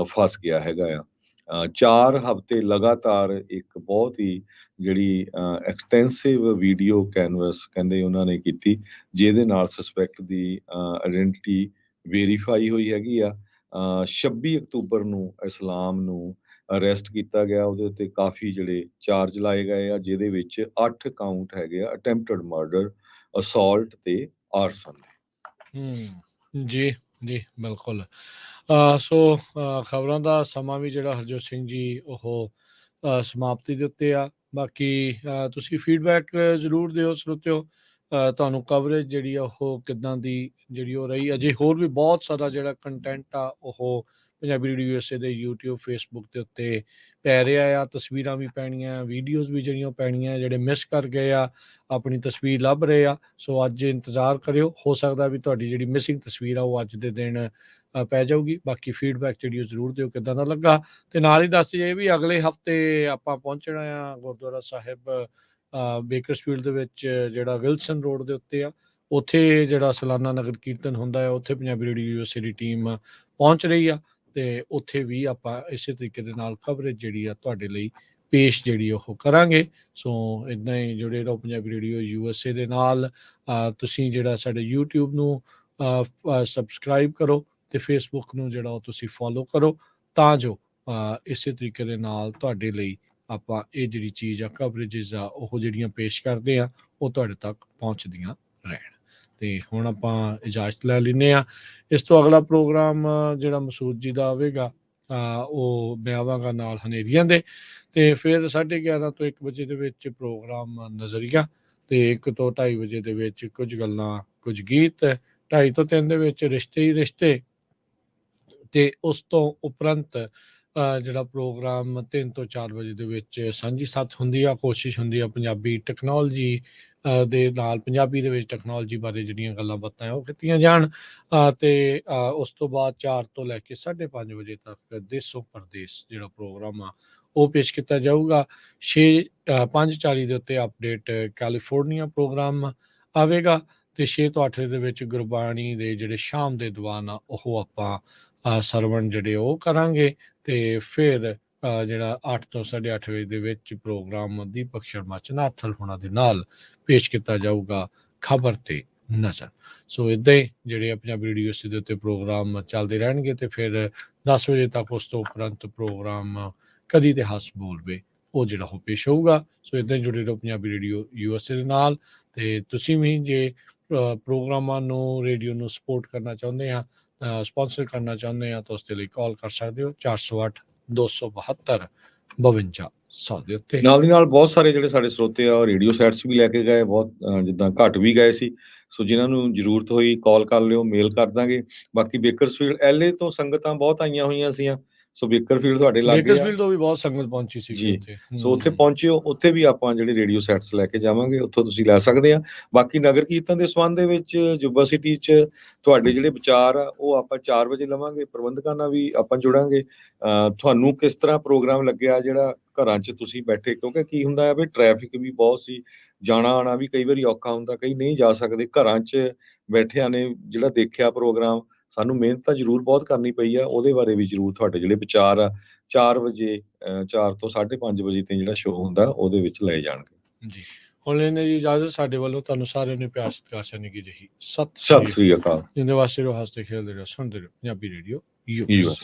ਫਸ ਗਿਆ ਹੈਗਾ ਆ। 4 ਹਫ਼ਤੇ ਲਗਾਤਾਰ ਇੱਕ ਬਹੁਤ ਹੀ ਜਿਹੜੀ ਐਕਸਟੈਂਸਿਵ ਵੀਡੀਓ ਕੈਨਵਸ ਕਹਿੰਦੇ ਉਹਨਾਂ ਨੇ ਕੀਤੀ, ਜਿਹਦੇ ਨਾਲ ਸਸਪੈਕਟ ਦੀ ਆਇਡੈਂਟੀਟੀ ਵੈਰੀਫਾਈ ਹੋਈ ਹੈਗੀ ਆ। 26 ਅਕਤੂਬਰ ਨੂੰ ਇਸਲਾਮ ਨੂੰ ਅਰੈਸਟ ਕੀਤਾ ਗਿਆ, ਉਹਦੇ ਉੱਤੇ ਕਾਫੀ ਜਿਹੜੇ ਚਾਰਜ ਲਾਏ ਗਏ ਆ, ਜਿਹਦੇ ਵਿੱਚ 8 ਕਾਊਂਟ ਹੈਗੇ ਆ ਅਟੈਂਪਟਡ ਮਰਡਰ, ਅਸੌਲਟ ਤੇ ਆਰਸਨ ਦੇ। ਜੀ ਜੀ ਬਿਲਕੁਲ। ਸੋ ਖਬਰਾਂ ਦਾ ਸਮਾਂ ਵੀ ਜਿਹੜਾ ਹਰਜੋਤ ਸਿੰਘ ਜੀ ਉਹ ਸਮਾਪਤੀ ਦੇ ਉੱਤੇ ਆ। ਬਾਕੀ ਤੁਸੀਂ ਫੀਡਬੈਕ ਜ਼ਰੂਰ ਦਿਓ ਸਰੋਤਿਓ, ਤੁਹਾਨੂੰ ਕਵਰੇਜ ਜਿਹੜੀ ਆ ਉਹ ਕਿੱਦਾਂ ਦੀ ਜਿਹੜੀ ਉਹ ਰਹੀ। ਅਜੇ ਹੋਰ ਵੀ ਬਹੁਤ ਸਾਰਾ ਜਿਹੜਾ ਕੰਟੈਂਟ ਆ ਉਹ ਪੰਜਾਬੀ ਰੇਡੀਓ USA ਦੇ YouTube Facebook ਦੇ ਉੱਤੇ ਪੈ ਰਿਹਾ ਆ। ਤਸਵੀਰਾਂ ਵੀ ਪੈਣੀਆਂ, ਵੀਡੀਓਜ਼ ਵੀ ਜਿਹੜੀਆਂ ਪੈਣੀਆਂ, ਜਿਹੜੇ ਮਿਸ ਕਰ ਗਏ ਆ ਆਪਣੀ ਤਸਵੀਰ ਲੱਭ ਰਹੇ ਆ। ਸੋ ਅੱਜ ਇੰਤਜ਼ਾਰ ਕਰਿਓ, ਹੋ ਸਕਦਾ ਵੀ ਤੁਹਾਡੀ ਜਿਹੜੀ ਮਿਸਿੰਗ ਤਸਵੀਰ ਆ ਉਹ ਅੱਜ ਦੇ ਦਿਨ ਪੈ ਜਾਊਗੀ। ਬਾਕੀ ਫੀਡਬੈਕ ਜਿਹੜੀ ਉਹ ਜ਼ਰੂਰ ਦਿਓ ਕਿੱਦਾਂ ਦਾ ਲੱਗਾ, ਤੇ ਨਾਲ ਹੀ ਦੱਸ ਦਈਏ ਵੀ ਅਗਲੇ ਹਫਤੇ ਆਪਾਂ ਪਹੁੰਚਣਾ ਆ ਗੁਰਦੁਆਰਾ ਸਾਹਿਬ ਬੇਕਰਸਫੀਲਡ ਦੇ ਵਿੱਚ, ਜਿਹੜਾ ਵਿਲਸਨ ਰੋਡ ਦੇ ਉੱਤੇ ਆ। ਉੱਥੇ ਜਿਹੜਾ ਸਾਲਾਨਾ ਨਗਰ ਕੀਰਤਨ ਹੁੰਦਾ ਹੈ, ਉੱਥੇ ਪੰਜਾਬੀ ਰੇਡੀਓ USA ਦੀ ਟੀਮ ਪਹੁੰਚ ਰਹੀ ਆ, ਤੇ ਉੱਥੇ ਵੀ ਆਪਾਂ ਇਸੇ ਤਰੀਕੇ ਦੇ ਨਾਲ ਕਵਰੇਜ ਜਿਹੜੀ ਆ ਤੁਹਾਡੇ ਲਈ ਪੇਸ਼ ਜਿਹੜੀ ਉਹ ਕਰਾਂਗੇ। ਸੋ ਇੱਦਾਂ ਹੀ ਜੁੜੇ ਰਹੋ ਪੰਜਾਬੀ ਰੇਡੀਓ USA ਦੇ ਨਾਲ। ਤੁਸੀਂ ਜਿਹੜਾ ਸਾਡੇ YouTube ਨੂੰ ਸਬਸਕ੍ਰਾਈਬ ਕਰੋ ਤੇ Facebook ਨੂੰ ਜਿਹੜਾ ਉਹ ਤੁਸੀਂ ਫੋਲੋ ਕਰੋ, ਤਾਂ ਜੋ ਇਸੇ ਤਰੀਕੇ ਦੇ ਨਾਲ ਤੁਹਾਡੇ ਲਈ ਆਪਾਂ ਇਹ ਜਿਹੜੀ ਚੀਜ਼ ਆ, ਕਵਰੇਜਸ ਆ, ਉਹ ਜਿਹੜੀਆਂ ਪੇਸ਼ ਕਰਦੇ ਆ ਉਹ ਤੁਹਾਡੇ ਤੱਕ ਪਹੁੰਚਦੀਆਂ ਰਹਿਣ। ਤੇ ਹੁਣ ਆਪਾਂ ਇਜਾਜ਼ਤ ਲੈ ਲੈਂਦੇ ਆ। ਇਸ ਤੋਂ ਅਗਲਾ ਪ੍ਰੋਗਰਾਮ ਜਿਹੜਾ ਮਸੂਦ ਜੀ ਦਾ ਆਵੇਗਾ, ਉਹ ਮੈਂ ਆਵਾਂਗਾ ਨਾਲ ਹਨੇਰੀਆਂ ਦੇ, ਤੇ ਫਿਰ 11:30 ਤੋਂ 1 ਵਜੇ ਦੇ ਵਿੱਚ ਪ੍ਰੋਗਰਾਮ ਨਜ਼ਰੀਆ, ਤੇ 1 ਤੋਂ 2:30 ਵਜੇ ਦੇ ਵਿੱਚ ਕੁਝ ਗੱਲਾਂ ਕੁਝ ਗੀਤ, 2:30 ਤੋਂ 3 ਦੇ ਵਿੱਚ ਰਿਸ਼ਤੇ ਹੀ ਰਿਸ਼ਤੇ, ਤੇ ਉਸ ਤੋਂ ਉਪਰੰਤ ਜਿਹੜਾ ਪ੍ਰੋਗਰਾਮ 3 ਤੋਂ 4 ਵਜੇ ਦੇ ਵਿੱਚ ਸਾਂਝੀ ਸਾਥ ਹੁੰਦੀ ਆ। ਕੋਸ਼ਿਸ਼ ਹੁੰਦੀ ਆ ਪੰਜਾਬੀ ਟੈਕਨੋਲੋਜੀ ਦੇ ਨਾਲ, ਪੰਜਾਬੀ ਦੇ ਵਿੱਚ ਟੈਕਨੋਲੋਜੀ ਬਾਰੇ ਜਿਹੜੀਆਂ ਗੱਲਾਂ ਬਾਤਾਂ ਉਹ ਕੀਤੀਆਂ ਜਾਣ। ਤੇ ਉਸ ਤੋਂ ਬਾਅਦ 4 ਤੋਂ ਲੈ ਕੇ 5:30 ਵਜੇ ਤੱਕ ਦੇਸੋ ਪਰਦੇਸ ਜਿਹੜਾ ਪ੍ਰੋਗਰਾਮ ਆ ਉਹ ਪੇਸ਼ ਕੀਤਾ ਜਾਊਗਾ। 5:40 ਦੇ ਉੱਤੇ ਅਪਡੇਟ ਕੈਲੀਫੋਰਨੀਆ ਪ੍ਰੋਗਰਾਮ ਆਵੇਗਾ, ਤੇ 6 ਤੋਂ 8 ਦੇ ਵਿੱਚ ਗੁਰਬਾਣੀ ਦੇ ਜਿਹੜੇ ਸ਼ਾਮ ਦੇ ਦੀਵਾਨ ਆ ਉਹ ਆਪਾਂ ਸਰਵਣ ਜਿਹੜੇ ਉਹ ਕਰਾਂਗੇ। ਤੇ ਫਿਰ ਜਿਹੜਾ 8 ਤੋਂ 8:30 ਵਜੇ ਦੇ ਵਿੱਚ ਪ੍ਰੋਗਰਾਮ ਦੀਪਕ ਸ਼ਰਮਾ ਚਨਾਥਲ ਹੋਣਾ ਦੇ ਨਾਲ ਪੇਸ਼ ਕੀਤਾ ਜਾਊਗਾ, ਖਬਰ ਤੇ ਨਜ਼ਰ। ਸੋ ਇੱਦਾਂ ਹੀ ਜਿਹੜੇ ਪੰਜਾਬੀ ਰੇਡੀਓ ਦੇ ਉੱਤੇ ਪ੍ਰੋਗਰਾਮ ਚੱਲਦੇ ਰਹਿਣਗੇ, ਤੇ ਫਿਰ 10 ਵਜੇ ਤੱਕ ਉਸ ਤੋਂ ਉਪਰੰਤ ਪ੍ਰੋਗਰਾਮ ਕਦੀ ਤੇ ਹੱਸ ਬੋਲਵੇ ਉਹ ਜਿਹੜਾ ਉਹ ਪੇਸ਼ ਹੋਊਗਾ। ਸੋ ਇੱਦਾਂ ਹੀ ਜੁੜੇ ਰਹੋ ਪੰਜਾਬੀ ਰੇਡੀਓ USA ਦੇ ਨਾਲ। ਤੇ ਤੁਸੀਂ ਵੀ ਜੇ ਪ੍ਰੋਗਰਾਮਾਂ ਨੂੰ, ਰੇਡੀਓ ਨੂੰ ਸਪੋਰਟ ਕਰਨਾ ਚਾਹੁੰਦੇ ਆ, ਸਪਾਂਸਰ ਕਰਨਾ ਚਾਹੁੰਦੇ ਆ, ਤਾਂ ਉਸ ਦੇ ਲਈ ਕਾਲ ਕਰ ਸਕਦੇ ਹੋ 408 272 5200 ਦੇ ਉੱਤੇ। ਨਾਲ ਦੀ ਨਾਲ ਬਹੁਤ ਸਾਰੇ ਜਿਹੜੇ ਸਾਡੇ ਸਰੋਤੇ ਆ ਰੇਡੀਓ ਸੈਟਸ ਵੀ ਲੈ ਕੇ ਗਏ, ਬਹੁਤ ਜਿੱਦਾਂ ਘੱਟ ਵੀ ਗਏ ਸੀ। ਸੋ ਜਿਨ੍ਹਾਂ ਨੂੰ ਜ਼ਰੂਰਤ ਹੋਈ ਕਾਲ ਕਰ ਲਿਓ, ਮੇਲ ਕਰ ਦਾਂਗੇ। ਬਾਕੀ ਬੇਕਰਸਫੀਲਡ LA ਤੋਂ ਸੰਗਤਾਂ ਬਹੁਤ ਆਈਆਂ ਹੋਈਆਂ ਸੀਆਂ, ਸੋ ਬੇਕਰਫੀਲਡ ਤੁਹਾਡੇ ਲਾਗੇ ਆ। ਬੇਕਰਸਫੀਲਡ ਤੋਂ ਵੀ ਬਹੁਤ ਸੰਗਤ ਪਹੁੰਚੀ ਸੀਗੀ ਜੀ, ਉੱਥੇ। ਸੋ ਉੱਥੇ ਪਹੁੰਚਿਓ, ਉੱਥੇ ਵੀ ਆਪਾਂ ਜਿਹੜੇ ਰੇਡੀਓ ਸੈਟਸ ਲੈ ਕੇ ਜਾਵਾਂਗੇ, ਉੱਥੋਂ ਤੁਸੀਂ ਲੈ ਸਕਦੇ ਆ। ਬਾਕੀ ਨਗਰ ਕੀਰਤਨ ਦੇ ਸੰਬੰਧ ਦੇ ਵਿੱਚ ਜੁਬਾ ਸਿਟੀ 'ਚ ਤੁਹਾਡੇ ਜਿਹੜੇ ਵਿਚਾਰ ਆ ਉਹ ਆਪਾਂ 4 ਵਜੇ ਲਵਾਂਗੇ। ਪ੍ਰਬੰਧਕਾਂ ਨਾਲ ਵੀ ਆਪਾਂ ਜੁੜਾਂਗੇ। ਤੁਹਾਨੂੰ ਕਿਸ ਤਰ੍ਹਾਂ ਪ੍ਰੋਗਰਾਮ ਲੱਗਿਆ, ਜਿਹੜਾ ਘਰਾਂ 'ਚ ਤੁਸੀਂ ਬੈਠੇ, ਕਿਉਂਕਿ ਕੀ ਹੁੰਦਾ ਹੈ ਵੀ ਟ੍ਰੈਫਿਕ ਵੀ ਬਹੁਤ ਸੀ, ਜਾਣਾ ਆਉਣਾ ਵੀ ਕਈ ਵਾਰੀ ਔਖਾ ਹੁੰਦਾ, ਕਈ ਨਹੀਂ ਜਾ ਸਕਦੇ। ਘਰਾਂ 'ਚ ਬੈਠਿਆਂ ਨੇ ਜਿਹੜਾ ਦੇਖਿਆ ਪ੍ਰੋਗਰਾਮ, ਸਾਨੂੰ ਮਿਹਨਤ ਤਾਂ ਜ਼ਰੂਰ ਬਹੁਤ ਕਰਨੀ ਪਈ ਆ, ਉਹਦੇ ਬਾਰੇ ਵੀ ਜ਼ਰੂਰ ਤੁਹਾਡੇ ਜਿਹੜੇ ਵਿਚਾਰ ਆ 4 ਵਜੇ 4 ਤੋਂ 5:30 ਵਜੇ ਤੇ ਜਿਹੜਾ ਸ਼ੋਅ ਹੁੰਦਾ ਉਹਦੇ ਵਿੱਚ ਲਏ ਜਾਣਗੇ। ਜੀ, ਹੁਣ ਲੈਣੇ ਜੀ ਇਜਾਜ਼ਤ। ਸਾਡੇ ਵੱਲੋਂ ਤੁਹਾਨੂੰ ਸਾਰਿਆਂ ਨੂੰ ਪਿਆਰ ਸਤਿਕਾਰ ਸਨਿੱਕੀ ਜਿਹੀ ਸਤਿ ਸ੍ਰੀ ਅਕਾਲ। ਜਿੰਦੇ ਵਾਸਤੇ ਰਹੋ, ਹੱਸਦੇ ਖੇਡਦੇ ਰਹੋ, ਸੁਣਦੇ ਰਹੋ ਪੰਜਾਬੀ ਰੇਡੀਓ US।